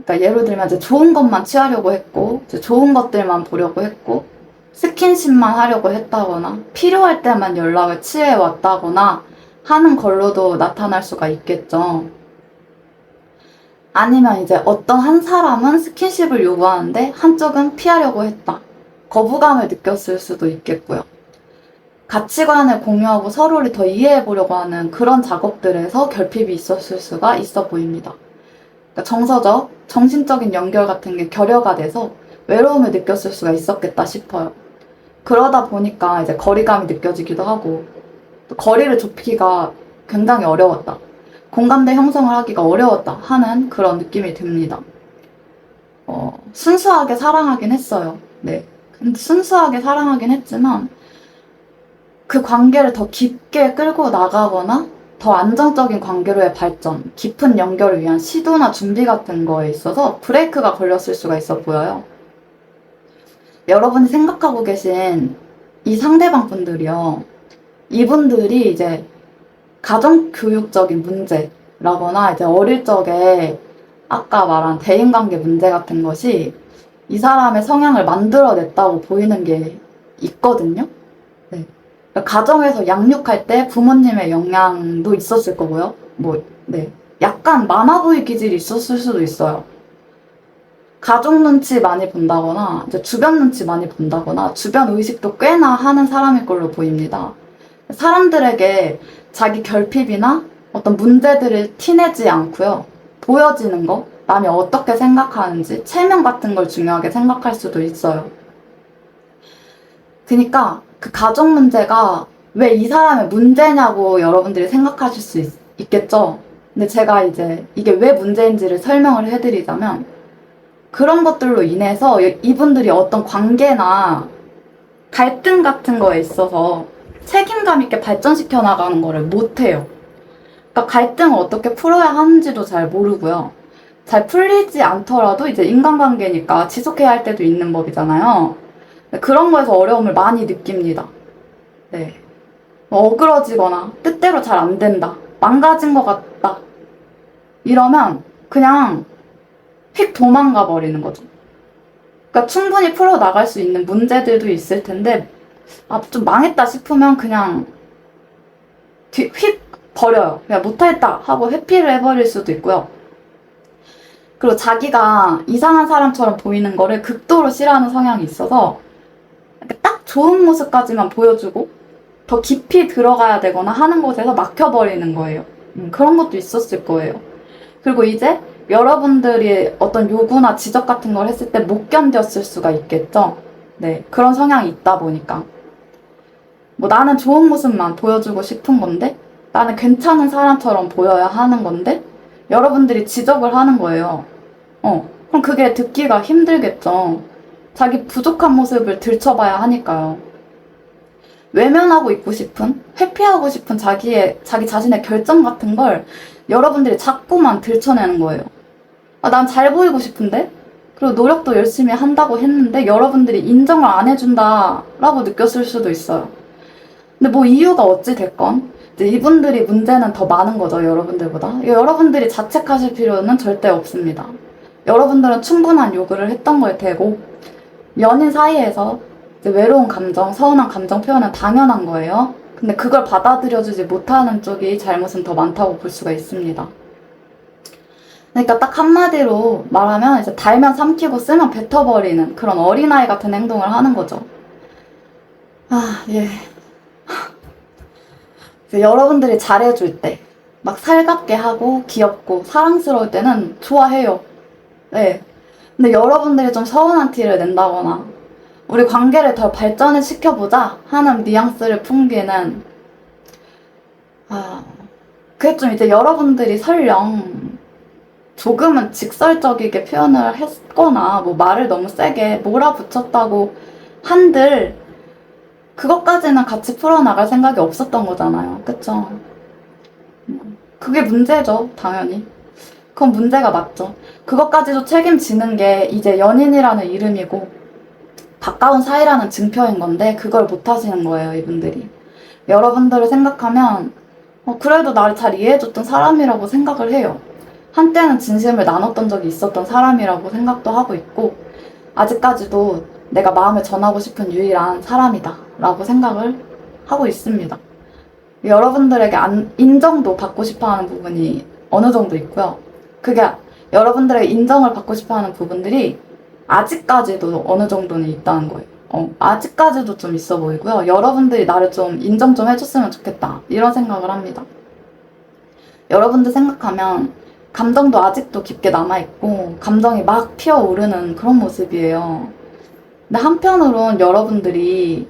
그러니까 예를 들면 이제 좋은 것만 취하려고 했고, 이제 좋은 것들만 보려고 했고, 스킨십만 하려고 했다거나, 필요할 때만 연락을 취해왔다거나 하는 걸로도 나타날 수가 있겠죠. 아니면 이제 어떤 한 사람은 스킨십을 요구하는데 한쪽은 피하려고 했다. 거부감을 느꼈을 수도 있겠고요. 가치관을 공유하고 서로를 더 이해해보려고 하는 그런 작업들에서 결핍이 있었을 수가 있어 보입니다. 그러니까 정서적, 정신적인 연결 같은 게 결여가 돼서 외로움을 느꼈을 수가 있었겠다 싶어요. 그러다 보니까 이제 거리감이 느껴지기도 하고, 또 거리를 좁히기가 굉장히 어려웠다. 공감대 형성을 하기가 어려웠다 하는 그런 느낌이 듭니다. 순수하게 사랑하긴 했어요. 네. 근데 순수하게 사랑하긴 했지만, 그 관계를 더 깊게 끌고 나가거나, 더 안정적인 관계로의 발전, 깊은 연결을 위한 시도나 준비 같은 거에 있어서 브레이크가 걸렸을 수가 있어 보여요. 여러분이 생각하고 계신 이 상대방 분들이요. 이분들이 이제 가정교육적인 문제라거나 이제 어릴 적에 아까 말한 대인관계 문제 같은 것이 이 사람의 성향을 만들어냈다고 보이는 게 있거든요. 네. 가정에서 양육할 때 부모님의 영향도 있었을 거고요. 네. 약간 마마보이 기질이 있었을 수도 있어요. 가족 눈치 많이 본다거나, 이제 주변 눈치 많이 본다거나, 주변 의식도 꽤나 하는 사람일 걸로 보입니다. 사람들에게 자기 결핍이나 어떤 문제들을 티내지 않고요. 보여지는 거, 남이 어떻게 생각하는지, 체면 같은 걸 중요하게 생각할 수도 있어요. 그러니까 그 가정 문제가 왜 이 사람의 문제냐고 여러분들이 생각하실 수 있겠죠? 근데 제가 이제 이게 왜 문제인지를 설명을 해드리자면, 그런 것들로 인해서 이분들이 어떤 관계나 갈등 같은 거에 있어서 책임감 있게 발전시켜 나가는 거를 못해요. 그러니까 갈등을 어떻게 풀어야 하는지도 잘 모르고요. 잘 풀리지 않더라도 이제 인간관계니까 지속해야 할 때도 있는 법이잖아요. 그런 거에서 어려움을 많이 느낍니다. 네. 어그러지거나 뜻대로 잘 안 된다. 망가진 것 같다. 이러면 그냥 휙 도망가 버리는 거죠. 그러니까 충분히 풀어나갈 수 있는 문제들도 있을 텐데, 좀 망했다 싶으면 그냥 휙 버려요. 그냥 못하겠다 하고 회피를 해버릴 수도 있고요. 그리고 자기가 이상한 사람처럼 보이는 거를 극도로 싫어하는 성향이 있어서 딱 좋은 모습까지만 보여주고 더 깊이 들어가야 되거나 하는 곳에서 막혀버리는 거예요. 그런 것도 있었을 거예요. 그리고 이제 여러분들이 어떤 요구나 지적 같은 걸 했을 때 못 견뎠을 수가 있겠죠. 네, 그런 성향이 있다 보니까. 나는 좋은 모습만 보여주고 싶은 건데, 나는 괜찮은 사람처럼 보여야 하는 건데, 여러분들이 지적을 하는 거예요. 그럼 그게 듣기가 힘들겠죠. 자기 부족한 모습을 들춰봐야 하니까요. 외면하고 있고 싶은, 회피하고 싶은 자기 자신의 결정 같은 걸 여러분들이 자꾸만 들춰내는 거예요. 난 잘 보이고 싶은데? 그리고 노력도 열심히 한다고 했는데 여러분들이 인정을 안 해준다 라고 느꼈을 수도 있어요. 근데 이유가 어찌 됐건 이제 이분들이 문제는 더 많은 거죠, 여러분들보다. 여러분들이 자책하실 필요는 절대 없습니다. 여러분들은 충분한 요구를 했던 걸 테고, 연인 사이에서 이제 외로운 감정, 서운한 감정 표현은 당연한 거예요. 근데 그걸 받아들여주지 못하는 쪽이 잘못은 더 많다고 볼 수가 있습니다. 그러니까 딱 한마디로 말하면 이제 달면 삼키고 쓰면 뱉어버리는 그런 어린아이 같은 행동을 하는 거죠. 예. 여러분들이 잘해줄 때, 막 살갑게 하고 귀엽고 사랑스러울 때는 좋아해요. 네. 근데 여러분들이 좀 서운한 티를 낸다거나 우리 관계를 더 발전을 시켜보자 하는 뉘앙스를 풍기는, 그게 좀 이제 여러분들이 설령 조금은 직설적이게 표현을 했거나 말을 너무 세게 몰아붙였다고 한들 그것까지는 같이 풀어나갈 생각이 없었던 거잖아요. 그쵸? 그게 문제죠, 당연히. 그건 문제가 맞죠. 그것까지도 책임지는 게 이제 연인이라는 이름이고 가까운 사이라는 증표인 건데 그걸 못 하시는 거예요, 이분들이. 여러분들을 생각하면 그래도 나를 잘 이해해줬던 사람이라고 생각을 해요. 한때는 진심을 나눴던 적이 있었던 사람이라고 생각도 하고 있고, 아직까지도 내가 마음을 전하고 싶은 유일한 사람이다 라고 생각을 하고 있습니다. 여러분들에게 인정도 받고 싶어하는 부분이 어느 정도 있고요. 그게 여러분들의 인정을 받고 싶어하는 부분들이 아직까지도 어느 정도는 있다는 거예요. 아직까지도 좀 있어 보이고요. 여러분들이 나를 좀 인정 좀 해줬으면 좋겠다 이런 생각을 합니다. 여러분들 생각하면 감정도 아직도 깊게 남아있고 감정이 막 피어오르는 그런 모습이에요. 근데 한편으론 여러분들이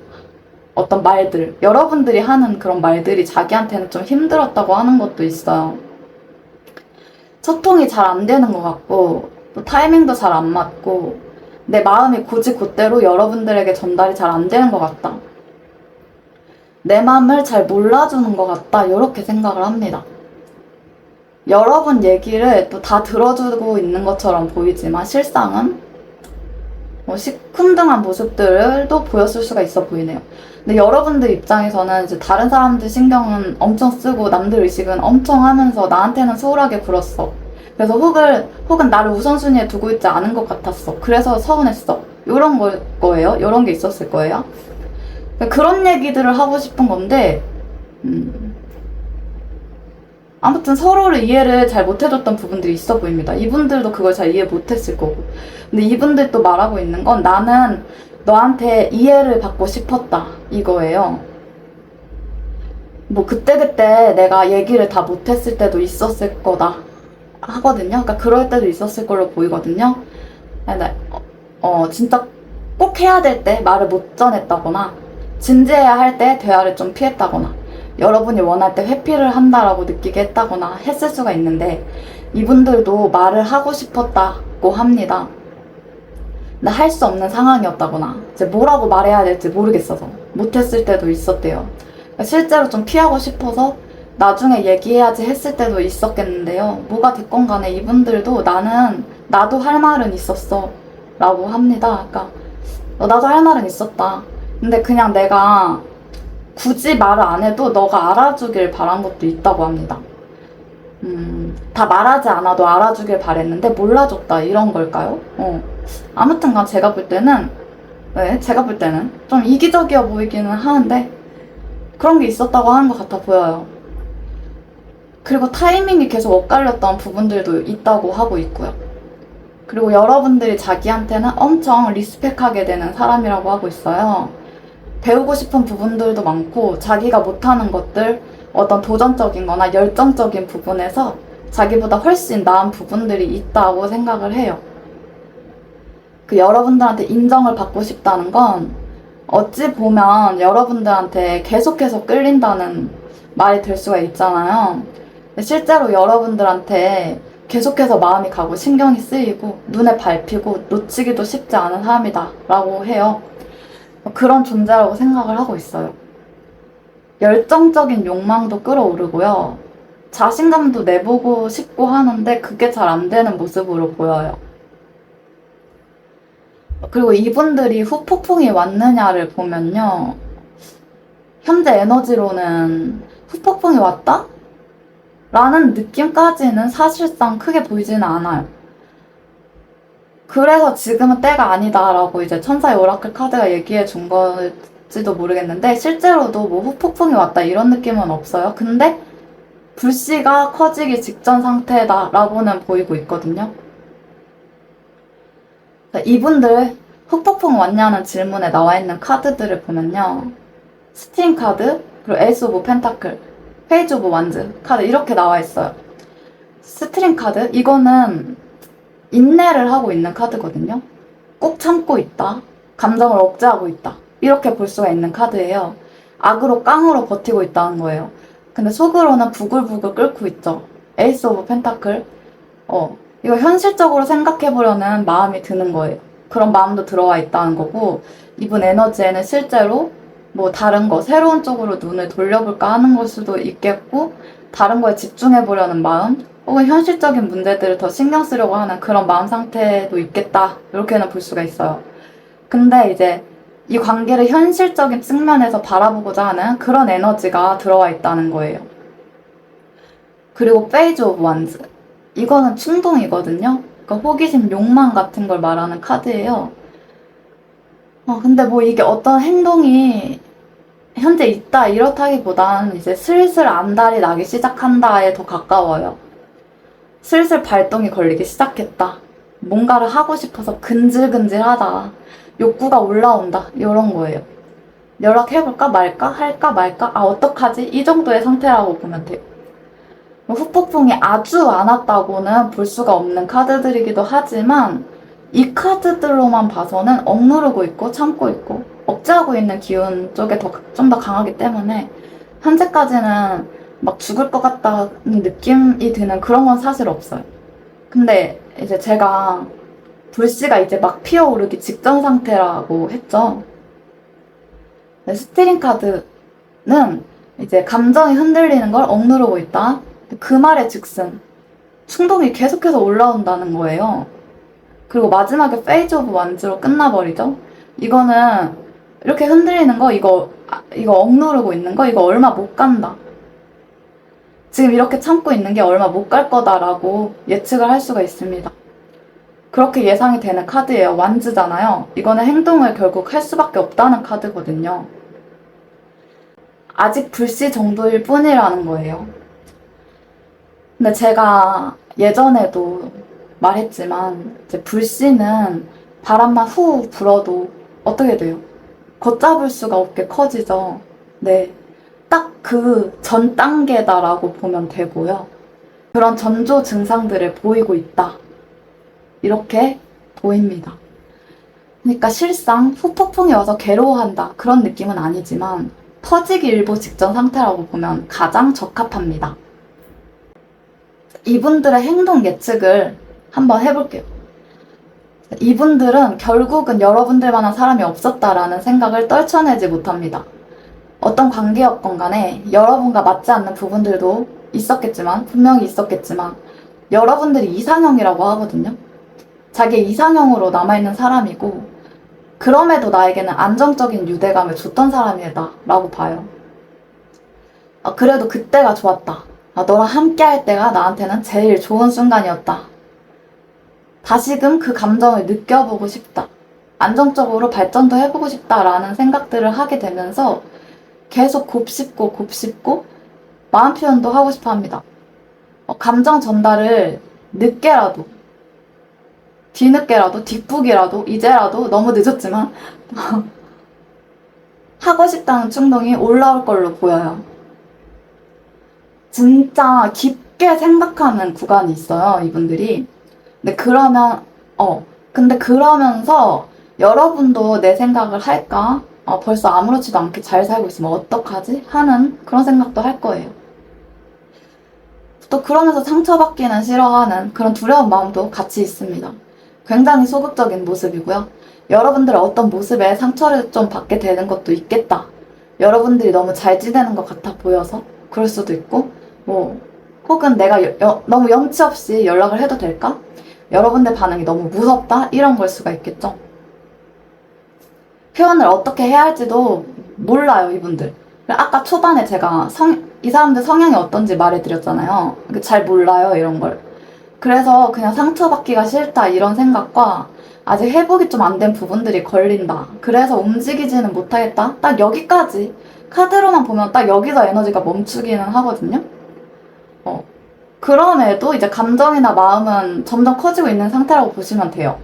어떤 말들, 여러분들이 하는 그런 말들이 자기한테는 좀 힘들었다고 하는 것도 있어요. 소통이 잘 안 되는 것 같고, 또 타이밍도 잘 안 맞고, 내 마음이 곧대로 여러분들에게 전달이 잘 안 되는 것 같다. 내 마음을 잘 몰라주는 것 같다. 이렇게 생각을 합니다. 여러분 얘기를 또 다 들어주고 있는 것처럼 보이지만 실상은 시큰둥한 모습들을 또 보였을 수가 있어 보이네요. 근데 여러분들 입장에서는 이제 다른 사람들 신경은 엄청 쓰고 남들 의식은 엄청 하면서 나한테는 소홀하게 굴었어. 그래서 혹은 나를 우선순위에 두고 있지 않은 것 같았어. 그래서 서운했어. 이런 거예요. 이런 게 있었을 거예요. 그런 얘기들을 하고 싶은 건데, 아무튼 서로를 이해를 잘 못해줬던 부분들이 있어 보입니다. 이분들도 그걸 잘 이해 못했을 거고. 근데 이분들도 말하고 있는 건 나는 너한테 이해를 받고 싶었다. 이거예요. 뭐 그때그때 내가 얘기를 다 못했을 때도 있었을 거다. 하거든요. 그러니까 그럴 때도 있었을 걸로 보이거든요. 근데 진짜 꼭 해야 될 때 말을 못 전했다거나 진지해야 할 때 대화를 좀 피했다거나 여러분이 원할 때 회피를 한다라고 느끼게 했다거나 했을 수가 있는데 이분들도 말을 하고 싶었다고 합니다. 근데 할 수 없는 상황이었다거나 이제 뭐라고 말해야 될지 모르겠어서 못했을 때도 있었대요. 실제로 좀 피하고 싶어서 나중에 얘기해야지 했을 때도 있었겠는데요. 뭐가 됐건 간에 이분들도 나도 할 말은 있었어 라고 합니다. 그러니까 나도 할 말은 있었다. 근데 그냥 내가 굳이 말을 안 해도 너가 알아주길 바란 것도 있다고 합니다. 다 말하지 않아도 알아주길 바랬는데 몰라줬다 이런 걸까요? 아무튼간 제가 볼 때는 좀 이기적이어 보이기는 하는데 그런 게 있었다고 하는 것 같아 보여요. 그리고 타이밍이 계속 엇갈렸던 부분들도 있다고 하고 있고요. 그리고 여러분들이 자기한테는 엄청 리스펙하게 되는 사람이라고 하고 있어요. 배우고 싶은 부분들도 많고 자기가 못하는 것들, 어떤 도전적인 거나 열정적인 부분에서 자기보다 훨씬 나은 부분들이 있다고 생각을 해요. 그 여러분들한테 인정을 받고 싶다는 건 어찌 보면 여러분들한테 계속해서 끌린다는 말이 될 수가 있잖아요. 실제로 여러분들한테 계속해서 마음이 가고 신경이 쓰이고 눈에 밟히고 놓치기도 쉽지 않은 사람이다 라고 해요. 그런 존재라고 생각을 하고 있어요. 열정적인 욕망도 끌어오르고요. 자신감도 내보고 싶고 하는데 그게 잘 안 되는 모습으로 보여요. 그리고 이분들이 후폭풍이 왔느냐를 보면요. 현재 에너지로는 후폭풍이 왔다? 라는 느낌까지는 사실상 크게 보이지는 않아요. 그래서 지금은 때가 아니다 라고 이제 천사의 오라클 카드가 얘기해 준 걸지도 모르겠는데 실제로도 뭐 후폭풍이 왔다 이런 느낌은 없어요. 근데 불씨가 커지기 직전 상태다 라고는 보이고 있거든요. 이분들 후폭풍 왔냐는 질문에 나와 있는 카드들을 보면요. 스팅 카드, 그리고 에이스 오브 펜타클, 페이지 오브 완즈 카드 이렇게 나와 있어요. 스트링 카드, 이거는 인내를 하고 있는 카드거든요. 꾹 참고 있다. 감정을 억제하고 있다. 이렇게 볼 수가 있는 카드예요. 악으로 깡으로 버티고 있다는 거예요. 근데 속으로는 부글부글 끓고 있죠. 에이스 오브 펜타클. 이거 현실적으로 생각해보려는 마음이 드는 거예요. 그런 마음도 들어와 있다는 거고 이분 에너지에는 실제로 뭐 다른 거 새로운 쪽으로 눈을 돌려볼까 하는 걸 수도 있겠고 다른 거에 집중해보려는 마음 혹은 현실적인 문제들을 더 신경 쓰려고 하는 그런 마음 상태도 있겠다 이렇게는 볼 수가 있어요. 근데 이제 이 관계를 현실적인 측면에서 바라보고자 하는 그런 에너지가 들어와 있다는 거예요. 그리고 페이지 오브 완즈, 이거는 충동이거든요. 그러니까 호기심, 욕망 같은 걸 말하는 카드예요. 근데 뭐 이게 어떤 행동이 현재 있다 이렇다기보단 이제 슬슬 안달이 나기 시작한다에 더 가까워요. 슬슬 발동이 걸리기 시작했다. 뭔가를 하고 싶어서 근질근질하다. 욕구가 올라온다. 이런 거예요. 연락해볼까 말까? 할까 말까? 어떡하지? 이 정도의 상태라고 보면 돼요. 후폭풍이 아주 많았다고는 볼 수가 없는 카드들이기도 하지만 이 카드들로만 봐서는 억누르고 있고 참고 있고 억제하고 있는 기운 쪽에 좀 더 강하기 때문에 현재까지는 막 죽을 것 같다는 느낌이 드는 그런 건 사실 없어요. 근데 이제 제가 불씨가 이제 막 피어오르기 직전 상태라고 했죠. 네, 스티링 카드는 이제 감정이 흔들리는 걸 억누르고 있다. 그 말의 즉슨 충동이 계속해서 올라온다는 거예요. 그리고 마지막에 페이즈 오브 완즈로 끝나버리죠. 이거는 이렇게 흔들리는 거, 이거 억누르고 있는 거, 이거 얼마 못 간다. 지금 이렇게 참고 있는 게 얼마 못 갈 거다라고 예측을 할 수가 있습니다. 그렇게 예상이 되는 카드예요. 완즈잖아요. 이거는 행동을 결국 할 수밖에 없다는 카드거든요. 아직 불씨 정도일 뿐이라는 거예요. 근데 제가 예전에도 말했지만 이제 불씨는 바람만 후 불어도 어떻게 돼요? 걷잡을 수가 없게 커지죠. 네. 딱 그 전 단계다라고 보면 되고요. 그런 전조 증상들을 보이고 있다. 이렇게 보입니다. 그러니까 실상 후폭풍이 와서 괴로워한다. 그런 느낌은 아니지만 터지기 일보 직전 상태라고 보면 가장 적합합니다. 이분들의 행동 예측을 한번 해볼게요. 이분들은 결국은 여러분들만한 사람이 없었다라는 생각을 떨쳐내지 못합니다. 어떤 관계였건 간에 여러분과 맞지 않는 부분들도 있었겠지만, 분명히 있었겠지만, 여러분들이 이상형이라고 하거든요. 자기의 이상형으로 남아있는 사람이고, 그럼에도 나에게는 안정적인 유대감을 줬던 사람이다 라고 봐요. 그래도 그때가 좋았다. 너랑 함께 할 때가 나한테는 제일 좋은 순간이었다. 다시금 그 감정을 느껴보고 싶다. 안정적으로 발전도 해보고 싶다라는 생각들을 하게 되면서 계속 곱씹고 마음 표현도 하고 싶어 합니다. 감정 전달을 늦게라도, 뒤늦게라도, 뒷북이라도, 이제라도 너무 늦었지만 하고 싶다는 충동이 올라올 걸로 보여요. 진짜 깊게 생각하는 구간이 있어요, 이분들이. 근데 그러면서 여러분도 내 생각을 할까? 벌써 아무렇지도 않게 잘 살고 있으면 어떡하지? 하는 그런 생각도 할 거예요. 또 그러면서 상처받기는 싫어하는 그런 두려운 마음도 같이 있습니다. 굉장히 소극적인 모습이고요. 여러분들의 어떤 모습에 상처를 좀 받게 되는 것도 있겠다. 여러분들이 너무 잘 지내는 것 같아 보여서 그럴 수도 있고, 혹은 내가 너무 염치 없이 연락을 해도 될까? 여러분들 반응이 너무 무섭다? 이런 걸 수가 있겠죠. 표현을 어떻게 해야 할지도 몰라요, 이분들. 아까 초반에 제가 이 사람들 성향이 어떤지 말해드렸잖아요. 잘 몰라요, 이런 걸. 그래서 그냥 상처받기가 싫다, 이런 생각과 아직 회복이 좀 안 된 부분들이 걸린다. 그래서 움직이지는 못하겠다. 딱 여기까지. 카드로만 보면 딱 여기서 에너지가 멈추기는 하거든요. 그럼에도 이제 감정이나 마음은 점점 커지고 있는 상태라고 보시면 돼요.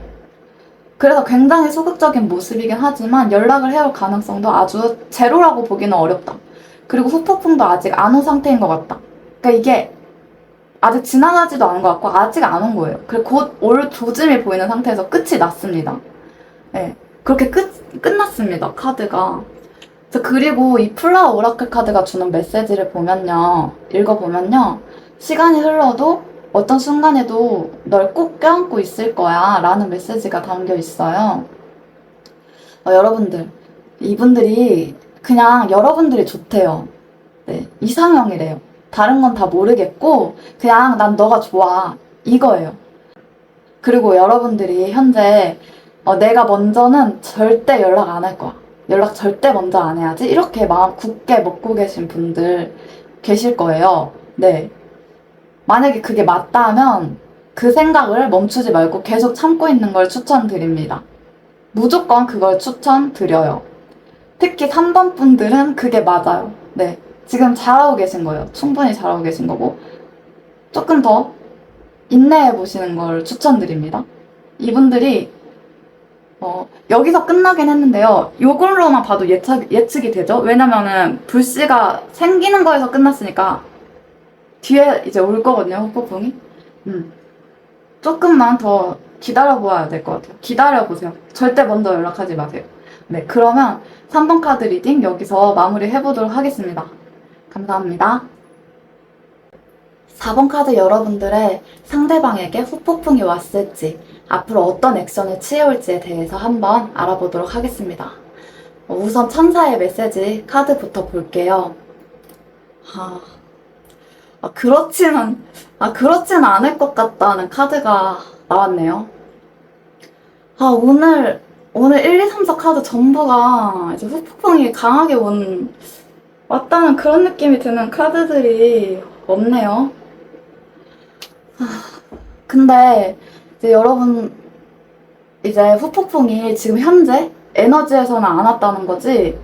그래서 굉장히 소극적인 모습이긴 하지만 연락을 해올 가능성도 아주 제로라고 보기는 어렵다. 그리고 후폭풍도 아직 안 온 상태인 것 같다. 그러니까 이게 아직 지나가지도 않은 것 같고 아직 안 온 거예요. 그리고 곧 올 조짐이 보이는 상태에서 끝이 났습니다. 네, 그렇게 끝났습니다, 카드가. 그리고 이 플라워 오라클 카드가 주는 메시지를 보면요, 읽어보면요, 시간이 흘러도 어떤 순간에도 널 꼭 껴안고 있을 거야 라는 메시지가 담겨 있어요. 여러분들, 이분들이 그냥 여러분들이 좋대요. 네, 이상형이래요. 다른 건 다 모르겠고 그냥 난 너가 좋아, 이거예요. 그리고 여러분들이 현재 내가 먼저는 절대 연락 안 할 거야, 연락 절대 먼저 안 해야지, 이렇게 마음 굳게 먹고 계신 분들 계실 거예요. 네. 만약에 그게 맞다면 그 생각을 멈추지 말고 계속 참고 있는 걸 추천드립니다. 무조건 그걸 추천드려요. 특히 3번 분들은 그게 맞아요. 네, 지금 잘하고 계신 거예요. 충분히 잘하고 계신 거고, 조금 더 인내해 보시는 걸 추천드립니다. 이분들이 여기서 끝나긴 했는데요, 요걸로만 봐도 예측이 되죠. 왜냐면은 불씨가 생기는 거에서 끝났으니까 뒤에 이제 올 거거든요, 후폭풍이. 조금만 더 기다려보아야 될 것 같아요. 기다려보세요. 절대 먼저 연락하지 마세요. 네, 그러면 3번 카드 리딩 여기서 마무리 해보도록 하겠습니다. 감사합니다. 4번 카드 여러분들의 상대방에게 후폭풍이 왔을지, 앞으로 어떤 액션을 취해올지에 대해서 한번 알아보도록 하겠습니다. 우선 천사의 메시지 카드부터 볼게요. 그렇지는 않을 것 같다는 카드가 나왔네요. 오늘 1, 2, 3, 4 카드 전부가 이제 후폭풍이 강하게 왔다는 그런 느낌이 드는 카드들이 없네요. 근데 이제 여러분, 이제 후폭풍이 지금 현재 에너지에서는 안 왔다는 거지,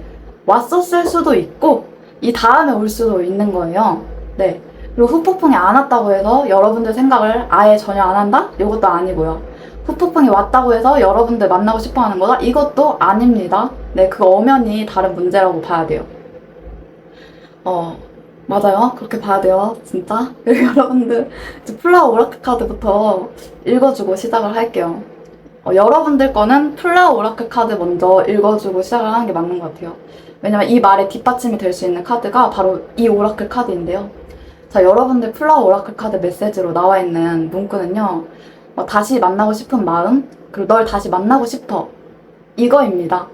왔었을 수도 있고 이 다음에 올 수도 있는 거예요. 네. 그리고 후폭풍이 안 왔다고 해서 여러분들 생각을 아예 전혀 안 한다? 이것도 아니고요. 후폭풍이 왔다고 해서 여러분들 만나고 싶어 하는 거다? 이것도 아닙니다. 네, 그 엄연히 다른 문제라고 봐야 돼요. 맞아요. 그렇게 봐야 돼요. 진짜. 그리고 여러분들, 플라워 오라클 카드부터 읽어주고 시작을 할게요. 여러분들 거는 플라워 오라클 카드 먼저 읽어주고 시작을 하는 게 맞는 것 같아요. 왜냐면 이 말에 뒷받침이 될 수 있는 카드가 바로 이 오라클 카드인데요. 자, 여러분들 플라워 오라클 카드 메시지로 나와 있는 문구는요. 다시 만나고 싶은 마음, 그리고 널 다시 만나고 싶어. 이거입니다.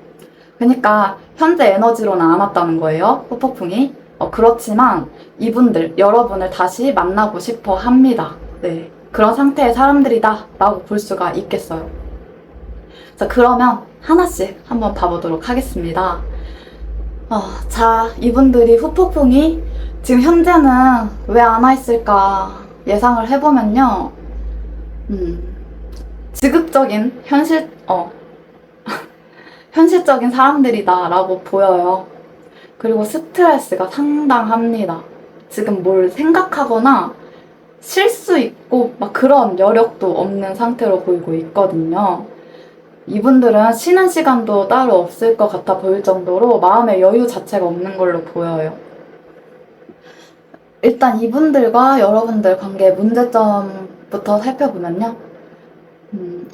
그러니까 현재 에너지로는 안 왔다는 거예요. 후폭풍이. 그렇지만 이분들, 여러분을 다시 만나고 싶어 합니다. 네. 그런 상태의 사람들이다 라고 볼 수가 있겠어요. 자, 그러면 하나씩 한번 봐보도록 하겠습니다. 자, 이분들이 후폭풍이 지금 현재는 왜 안 와 있을까 예상을 해보면요. 지극적인 현실적인 사람들이다 라고 보여요. 그리고 스트레스가 상당합니다. 지금 뭘 생각하거나 쉴 수 있고 막 그런 여력도 없는 상태로 보이고 있거든요. 이분들은 쉬는 시간도 따로 없을 것 같아 보일 정도로 마음의 여유 자체가 없는 걸로 보여요. 일단 이분들과 여러분들 관계의 문제점부터 살펴보면요.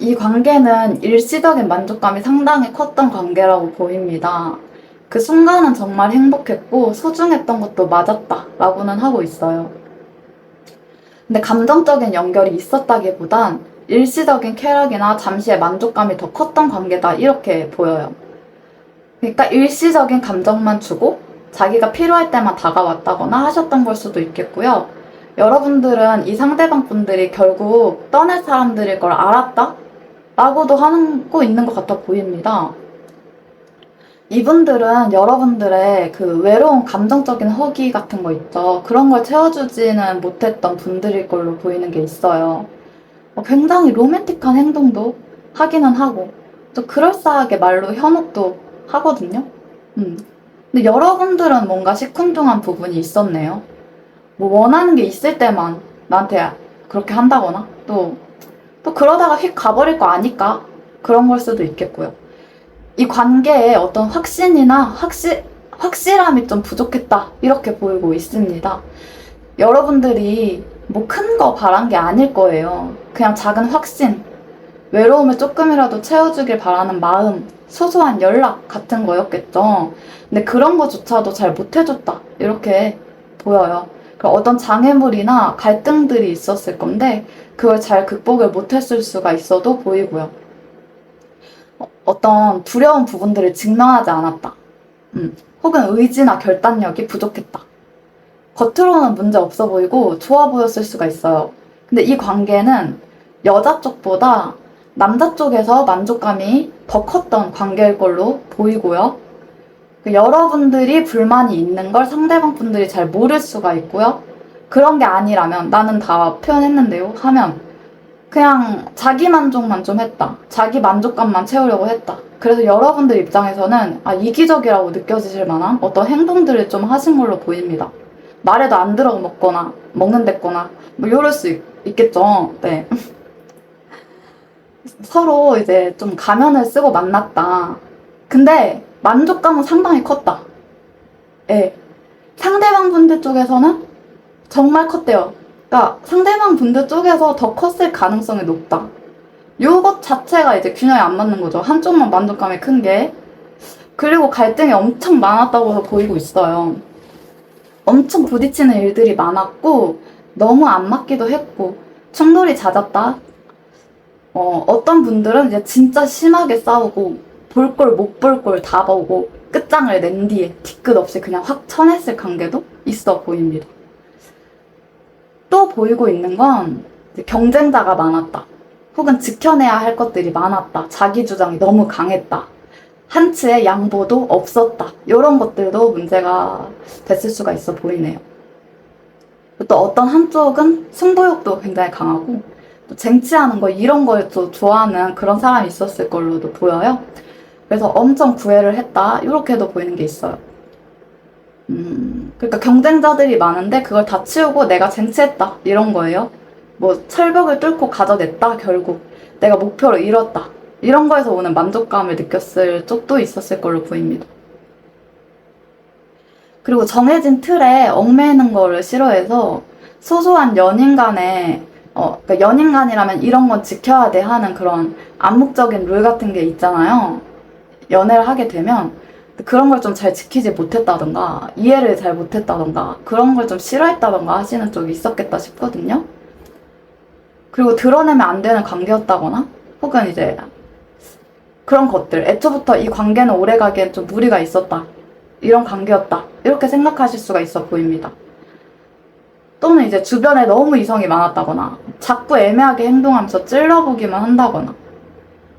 이 관계는 일시적인 만족감이 상당히 컸던 관계라고 보입니다. 그 순간은 정말 행복했고 소중했던 것도 맞았다 라고는 하고 있어요. 근데 감정적인 연결이 있었다기보단 일시적인 쾌락이나 잠시의 만족감이 더 컸던 관계다 이렇게 보여요. 그러니까 일시적인 감정만 주고 자기가 필요할 때만 다가왔다거나 하셨던 걸 수도 있겠고요. 여러분들은 이 상대방 분들이 결국 떠날 사람들일 걸 알았다? 라고도 하고 있는 것 같아 보입니다. 이분들은 여러분들의 그 외로운 감정적인 허기 같은 거 있죠. 그런 걸 채워주지는 못했던 분들일 걸로 보이는 게 있어요. 굉장히 로맨틱한 행동도 하기는 하고 또 그럴싸하게 말로 현혹도 하거든요. 근데 여러분들은 뭔가 시큰둥한 부분이 있었네요. 뭐 원하는 게 있을 때만 나한테 그렇게 한다거나 또 그러다가 휙 가버릴 거 아니까 그런 걸 수도 있겠고요. 이 관계에 어떤 확신이나 확실함이 좀 부족했다 이렇게 보이고 있습니다. 여러분들이 뭐 큰 거 바란 게 아닐 거예요. 그냥 작은 확신, 외로움을 조금이라도 채워주길 바라는 마음, 소소한 연락 같은 거였겠죠. 근데 그런 거조차도 잘 못해줬다 이렇게 보여요. 어떤 장애물이나 갈등들이 있었을 건데 그걸 잘 극복을 못했을 수가 있어도 보이고요. 어떤 두려운 부분들을 직면하지 않았다. 혹은 의지나 결단력이 부족했다. 겉으로는 문제 없어 보이고 좋아 보였을 수가 있어요. 근데 이 관계는 여자 쪽보다 남자 쪽에서 만족감이 더 컸던 관계일 걸로 보이고요. 여러분들이 불만이 있는 걸 상대방 분들이 잘 모를 수가 있고요. 그런 게 아니라면 나는 다 표현했는데요 하면 그냥 자기 만족만 좀 했다. 자기 만족감만 채우려고 했다. 그래서 여러분들 입장에서는 이기적이라고 느껴지실 만한 어떤 행동들을 좀 하신 걸로 보입니다. 말에도 안 들어 먹는댔거나 뭐 이럴 수 있겠죠. 네. 서로 이제 좀 가면을 쓰고 만났다. 근데 만족감은 상당히 컸다. 예. 상대방 분들 쪽에서는 정말 컸대요. 그러니까 상대방 분들 쪽에서 더 컸을 가능성이 높다. 요것 자체가 이제 균형이 안 맞는 거죠. 한쪽만 만족감이 큰 게 그리고 갈등이 엄청 많았다고 보이고 있어요. 엄청 부딪히는 일들이 많았고 너무 안 맞기도 했고 충돌이 잦았다. 어떤 분들은 이제 진짜 심하게 싸우고 볼 걸 못 볼 걸 다 보고 끝장을 낸 뒤에 뒤끝 없이 그냥 확 쳐냈을 관계도 있어 보입니다. 또 보이고 있는 건 이제 경쟁자가 많았다. 혹은 지켜내야 할 것들이 많았다. 자기 주장이 너무 강했다. 한치의 양보도 없었다. 이런 것들도 문제가 됐을 수가 있어 보이네요. 또 어떤 한쪽은 승부욕도 굉장히 강하고 또 쟁취하는 거 이런 걸 또 좋아하는 그런 사람이 있었을 걸로도 보여요. 그래서 엄청 구애를 했다. 이렇게도 보이는 게 있어요. 그러니까 경쟁자들이 많은데 그걸 다 치우고 내가 쟁취했다. 이런 거예요. 뭐 철벽을 뚫고 가져냈다. 결국 내가 목표를 이뤘다. 이런 거에서 오는 만족감을 느꼈을 쪽도 있었을 걸로 보입니다. 그리고 정해진 틀에 얽매이는 거를 싫어해서 소소한 연인 간에 그러니까 연인 간이라면 이런 건 지켜야 돼 하는 그런 암묵적인 룰 같은 게 있잖아요. 연애를 하게 되면 그런 걸 좀 잘 지키지 못했다던가 이해를 잘 못했다던가 그런 걸 좀 싫어했다던가 하시는 쪽이 있었겠다 싶거든요. 그리고 드러내면 안 되는 관계였다거나 혹은 이제 그런 것들 애초부터 이 관계는 오래가기엔 좀 무리가 있었다. 이런 관계였다. 이렇게 생각하실 수가 있어 보입니다. 또는 이제 주변에 너무 이성이 많았다거나 자꾸 애매하게 행동하면서 찔러보기만 한다거나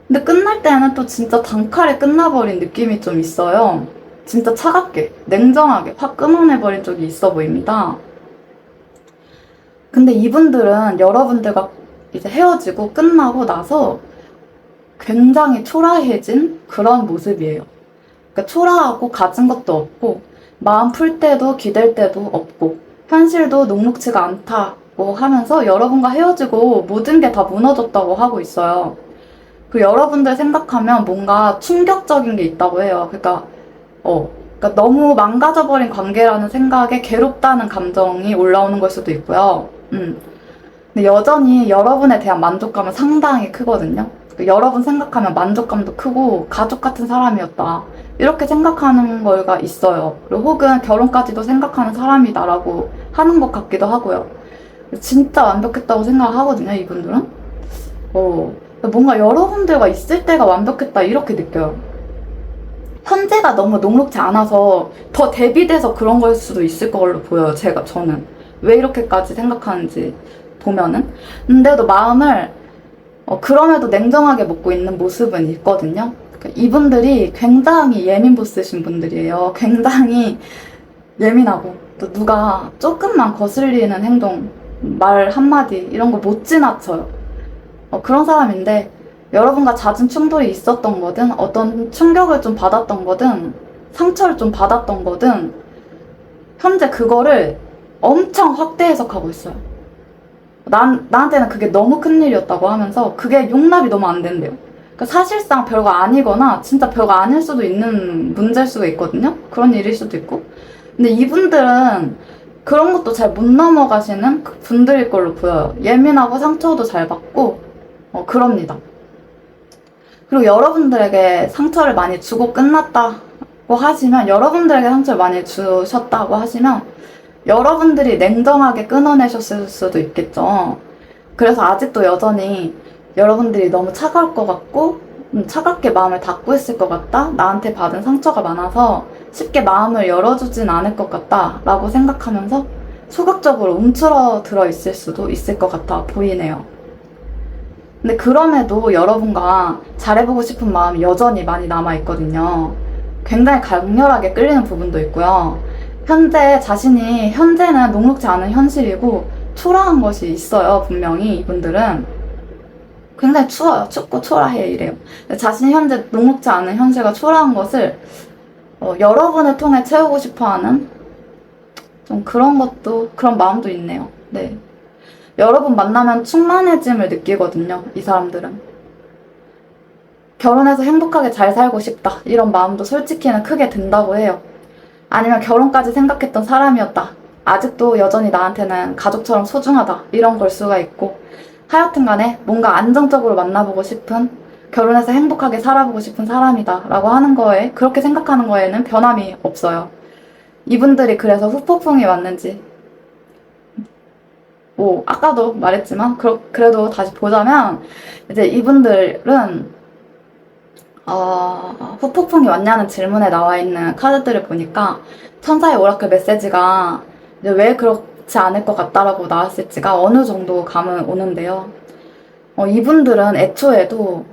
근데 끝날 때는 또 진짜 단칼에 끝나버린 느낌이 좀 있어요. 진짜 차갑게, 냉정하게 확 끊어내버린 적이 있어 보입니다. 근데 이분들은 여러분들과 이제 헤어지고 끝나고 나서 굉장히 초라해진 그런 모습이에요. 그러니까 초라하고 가진 것도 없고 마음 풀 때도 기댈 때도 없고 현실도 녹록지가 않다고 하면서 여러분과 헤어지고 모든 게 다 무너졌다고 하고 있어요. 그 여러분들 생각하면 뭔가 충격적인 게 있다고 해요. 그러니까 너무 망가져버린 관계라는 생각에 괴롭다는 감정이 올라오는 걸 수도 있고요. 근데 여전히 여러분에 대한 만족감은 상당히 크거든요. 여러분 생각하면 만족감도 크고 가족 같은 사람이었다. 이렇게 생각하는 거가 있어요. 그리고 혹은 결혼까지도 생각하는 사람이다라고 하는 것 같기도 하고요. 진짜 완벽했다고 생각하거든요, 이분들은. 뭔가 여러분들과 있을 때가 완벽했다 이렇게 느껴요. 현재가 너무 녹록지 않아서 더 대비돼서 그런 걸 수도 있을 걸로 보여요. 저는 왜 이렇게까지 생각하는지 보면은. 근데도 마음을 그럼에도 냉정하게 먹고 있는 모습은 있거든요. 그러니까 이분들이 굉장히 예민 보스신 분들이에요. 굉장히 예민하고 또 누가 조금만 거슬리는 행동, 말 한마디 이런 거 못 지나쳐요. 그런 사람인데 여러분과 잦은 충돌이 있었던 거든 어떤 충격을 좀 받았던 거든 상처를 좀 받았던 거든 현재 그거를 엄청 확대 해석하고 있어요. 나한테는 그게 너무 큰일이었다고 하면서 그게 용납이 너무 안 된대요. 그러니까 사실상 별거 아니거나 진짜 별거 아닐 수도 있는 문제일 수가 있거든요. 그런 일일 수도 있고. 근데 이분들은 그런 것도 잘 못 넘어가시는 분들일 걸로 보여요. 예민하고 상처도 잘 받고 그럽니다. 그리고 여러분들에게 상처를 많이 주고 끝났다고 하시면 여러분들에게 상처를 많이 주셨다고 하시면 여러분들이 냉정하게 끊어내셨을 수도 있겠죠. 그래서 아직도 여전히 여러분들이 너무 차가울 것 같고 차갑게 마음을 닫고 있을 것 같다. 나한테 받은 상처가 많아서 쉽게 마음을 열어주진 않을 것 같다 라고 생각하면서 소극적으로 움츠러들어 있을 수도 있을 것 같아 보이네요. 근데 그럼에도 여러분과 잘해보고 싶은 마음이 여전히 많이 남아있거든요. 굉장히 강렬하게 끌리는 부분도 있고요. 현재는 녹록지 않은 현실이고 초라한 것이 있어요. 분명히 이분들은 굉장히 추워요. 춥고 초라해 이래요. 자신이 현재 녹록지 않은 현실과 초라한 것을 여러분을 통해 채우고 싶어하는 좀 그런 마음도 있네요. 네. 여러분 만나면 충만해짐을 느끼거든요. 이 사람들은. 결혼해서 행복하게 잘 살고 싶다. 이런 마음도 솔직히는 크게 든다고 해요. 아니면 결혼까지 생각했던 사람이었다. 아직도 여전히 나한테는 가족처럼 소중하다. 이런 걸 수가 있고 하여튼 간에 뭔가 안정적으로 만나보고 싶은 결혼해서 행복하게 살아보고 싶은 사람이다 라고 하는 거에, 그렇게 생각하는 거에는 변함이 없어요. 이분들이 그래서 후폭풍이 왔는지, 뭐 아까도 말했지만 그래도 다시 보자면, 이제 이분들은 후폭풍이 왔냐는 질문에 나와 있는 카드들을 보니까 천사의 오라클 메시지가 이제 왜 그렇지 않을 것 같다라고 나왔을지가 어느 정도 감은 오는데요. 이분들은 애초에도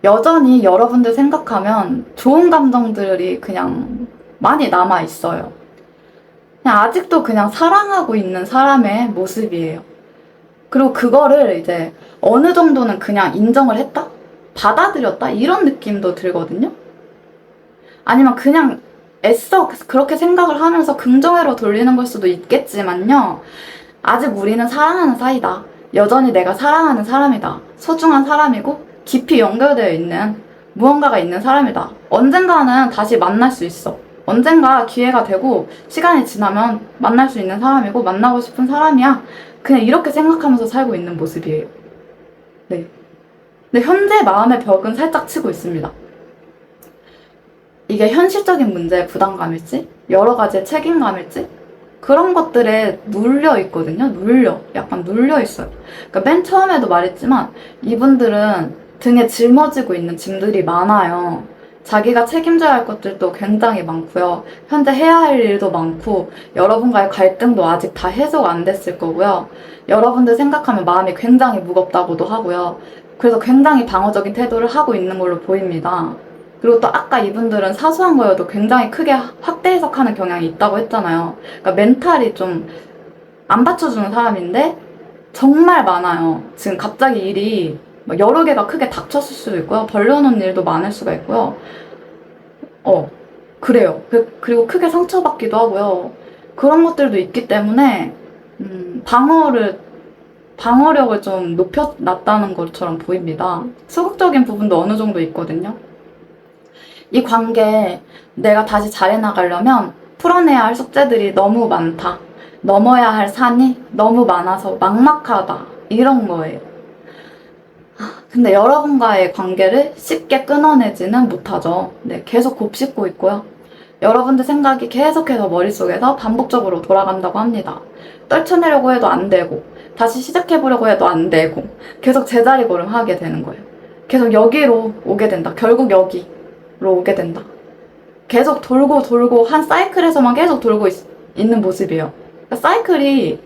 여전히 여러분들 생각하면 좋은 감정들이 그냥 많이 남아 있어요. 그냥 아직도 그냥 사랑하고 있는 사람의 모습이에요. 그리고 그거를 이제 어느 정도는 그냥 인정을 했다? 받아들였다? 이런 느낌도 들거든요? 아니면 그냥 애써 그렇게 생각을 하면서 긍정회로 돌리는 걸 수도 있겠지만요. 아직 우리는 사랑하는 사이다. 여전히 내가 사랑하는 사람이다. 소중한 사람이고 깊이 연결되어 있는 무언가가 있는 사람이다. 언젠가는 다시 만날 수 있어. 언젠가 기회가 되고 시간이 지나면 만날 수 있는 사람이고 만나고 싶은 사람이야. 그냥 이렇게 생각하면서 살고 있는 모습이에요. 네. 근데 현재 마음의 벽은 살짝 치고 있습니다. 이게 현실적인 문제의 부담감일지, 여러 가지의 책임감일지, 그런 것들에 눌려 있거든요. 약간 눌려 있어요. 그러니까 맨 처음에도 말했지만 이분들은 등에 짊어지고 있는 짐들이 많아요. 자기가 책임져야 할 것들도 굉장히 많고요. 현재 해야 할 일도 많고, 여러분과의 갈등도 아직 다 해소가 안 됐을 거고요. 여러분들 생각하면 마음이 굉장히 무겁다고도 하고요. 그래서 굉장히 방어적인 태도를 하고 있는 걸로 보입니다. 그리고 또 아까 이분들은 사소한 거여도 굉장히 크게 확대 해석하는 경향이 있다고 했잖아요. 그러니까 멘탈이 좀 안 받쳐주는 사람인데 정말 많아요. 지금 갑자기 일이 여러 개가 크게 닥쳤을 수도 있고요. 벌려놓은 일도 많을 수가 있고요. 그래요. 그리고 크게 상처받기도 하고요. 그런 것들도 있기 때문에 방어력을 좀 높여놨다는 것처럼 보입니다. 소극적인 부분도 어느 정도 있거든요. 이 관계 내가 다시 잘해나가려면 풀어내야 할 숙제들이 너무 많다. 넘어야 할 산이 너무 많아서 막막하다. 이런 거예요. 근데 여러분과의 관계를 쉽게 끊어내지는 못하죠. 네, 계속 곱씹고 있고요. 여러분들 생각이 계속해서 머릿속에서 반복적으로 돌아간다고 합니다. 떨쳐내려고 해도 안 되고, 다시 시작해보려고 해도 안 되고, 계속 제자리 걸음하게 되는 거예요. 계속 여기로 오게 된다. 결국 여기로 오게 된다. 계속 돌고 돌고 한 사이클에서만 계속 돌고 있는 모습이에요. 그러니까 사이클이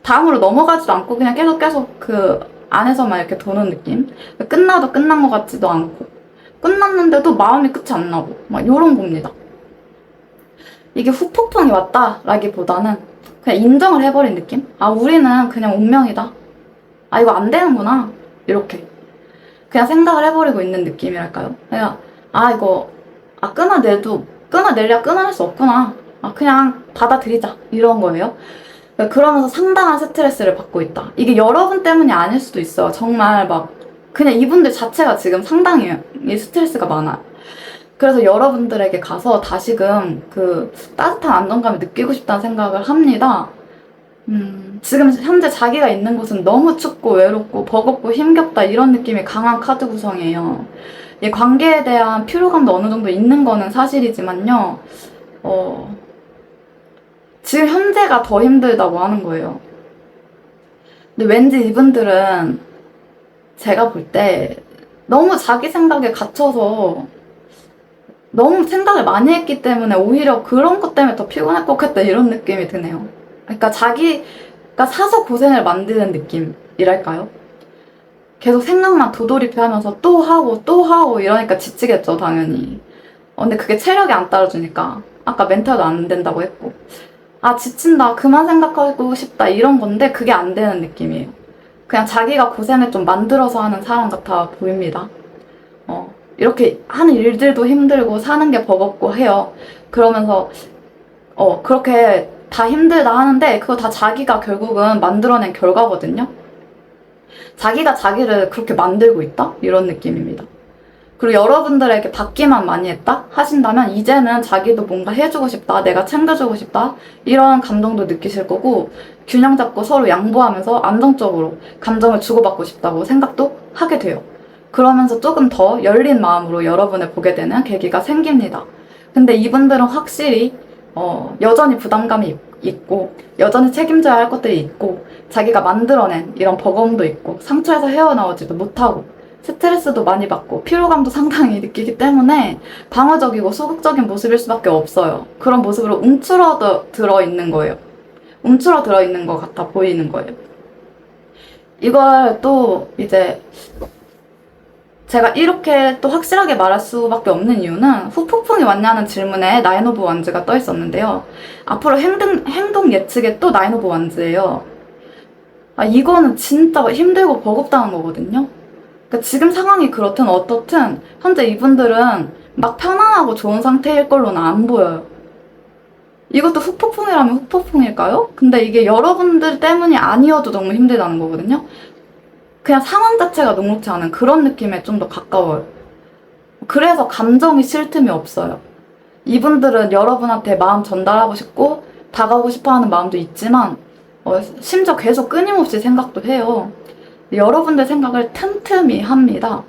다음으로 넘어가지도 않고 그냥 계속 그 안에서만 이렇게 도는 느낌? 끝나도 끝난 것 같지도 않고, 끝났는데도 마음이 끝이 안 나고, 막 요런 겁니다. 이게 후폭풍이 왔다라기보다는 그냥 인정을 해버린 느낌? 우리는 그냥 운명이다. 이거 안 되는구나. 이렇게. 그냥 생각을 해버리고 있는 느낌이랄까요? 그냥, 이거, 끊어낼랴 끊어낼 수 없구나. 그냥 받아들이자. 이런 거예요. 그러면서 상당한 스트레스를 받고 있다. 이게 여러분 때문이 아닐 수도 있어요. 정말 그냥 이분들 자체가 지금 상당히 스트레스가 많아요. 그래서 여러분들에게 가서 다시금 그 따뜻한 안정감을 느끼고 싶다는 생각을 합니다. 지금 현재 자기가 있는 곳은 너무 춥고 외롭고 버겁고 힘겹다 이런 느낌이 강한 카드 구성이에요. 이 관계에 대한 피로감도 어느 정도 있는 거는 사실이지만요. 지금 현재가 더 힘들다고 하는 거예요. 근데 왠지 이분들은 제가 볼 때 너무 자기 생각에 갇혀서 너무 생각을 많이 했기 때문에 오히려 그런 것 때문에 더 피곤할 것 같다 이런 느낌이 드네요. 그러니까 자기가 사서 고생을 만드는 느낌이랄까요? 계속 생각만 도돌이표 하면서 또 하고 이러니까 지치겠죠, 당연히. 근데 그게 체력이 안 따라주니까. 아까 멘탈도 안 된다고 했고. 지친다, 그만 생각하고 싶다 이런 건데 그게 안 되는 느낌이에요. 그냥 자기가 고생을 좀 만들어서 하는 사람 같아 보입니다. 이렇게 하는 일들도 힘들고 사는 게 버겁고 해요. 그러면서 그렇게 다 힘들다 하는데 그거 다 자기가 결국은 만들어낸 결과거든요. 자기가 자기를 그렇게 만들고 있다? 이런 느낌입니다. 그리고 여러분들에게 받기만 많이 했다? 하신다면 이제는 자기도 뭔가 해주고 싶다, 내가 챙겨주고 싶다 이런 감정도 느끼실 거고, 균형 잡고 서로 양보하면서 안정적으로 감정을 주고받고 싶다고 생각도 하게 돼요. 그러면서 조금 더 열린 마음으로 여러분을 보게 되는 계기가 생깁니다. 근데 이분들은 확실히 여전히 부담감이 있고 여전히 책임져야 할 것들이 있고 자기가 만들어낸 이런 버거움도 있고 상처에서 헤어나오지도 못하고 스트레스도 많이 받고 피로감도 상당히 느끼기 때문에 방어적이고 소극적인 모습일 수밖에 없어요. 그런 모습으로 움츠러들어 있는 거예요. 움츠러들어 있는 것 같아 보이는 거예요. 이걸 또 이제 제가 이렇게 또 확실하게 말할 수밖에 없는 이유는 후폭풍이 왔냐는 질문에 나인 오브 완즈가 떠 있었는데요. 앞으로 행동 예측에 또 나인 오브 완즈예요. 이거는 진짜 힘들고 버겁다는 거거든요. 그러니까 지금 상황이 그렇든 어떻든 현재 이분들은 막 편안하고 좋은 상태일 걸로는 안 보여요. 이것도 후폭풍이라면 후폭풍일까요? 근데 이게 여러분들 때문이 아니어도 너무 힘들다는 거거든요. 그냥 상황 자체가 녹록지 않은 그런 느낌에 좀 더 가까워요. 그래서 감정이 쉴 틈이 없어요. 이분들은 여러분한테 마음 전달하고 싶고 다가오고 싶어하는 마음도 있지만 심지어 계속 끊임없이 생각도 해요. 여러분들 생각을 틈틈이 합니다.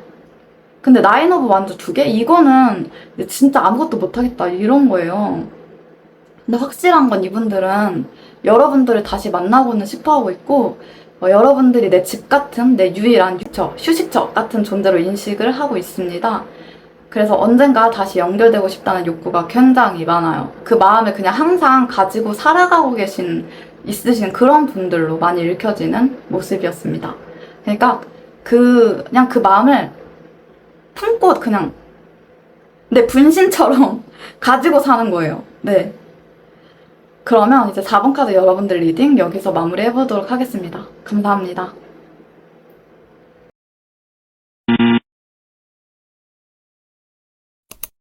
근데 나인 오브 완즈 2개? 이거는 진짜 아무것도 못하겠다 이런 거예요. 근데 확실한 건 이분들은 여러분들을 다시 만나고는 싶어하고 있고 여러분들이 내 집 같은 내 유일한 휴식처 같은 존재로 인식을 하고 있습니다. 그래서 언젠가 다시 연결되고 싶다는 욕구가 굉장히 많아요. 그 마음을 그냥 항상 가지고 살아가고 있으신 그런 분들로 많이 읽혀지는 모습이었습니다. 그러니까 그냥 그 마음을 품고 그냥 내 분신처럼 가지고 사는 거예요. 네. 그러면 이제 4번 카드 여러분들 리딩 여기서 마무리해보도록 하겠습니다. 감사합니다.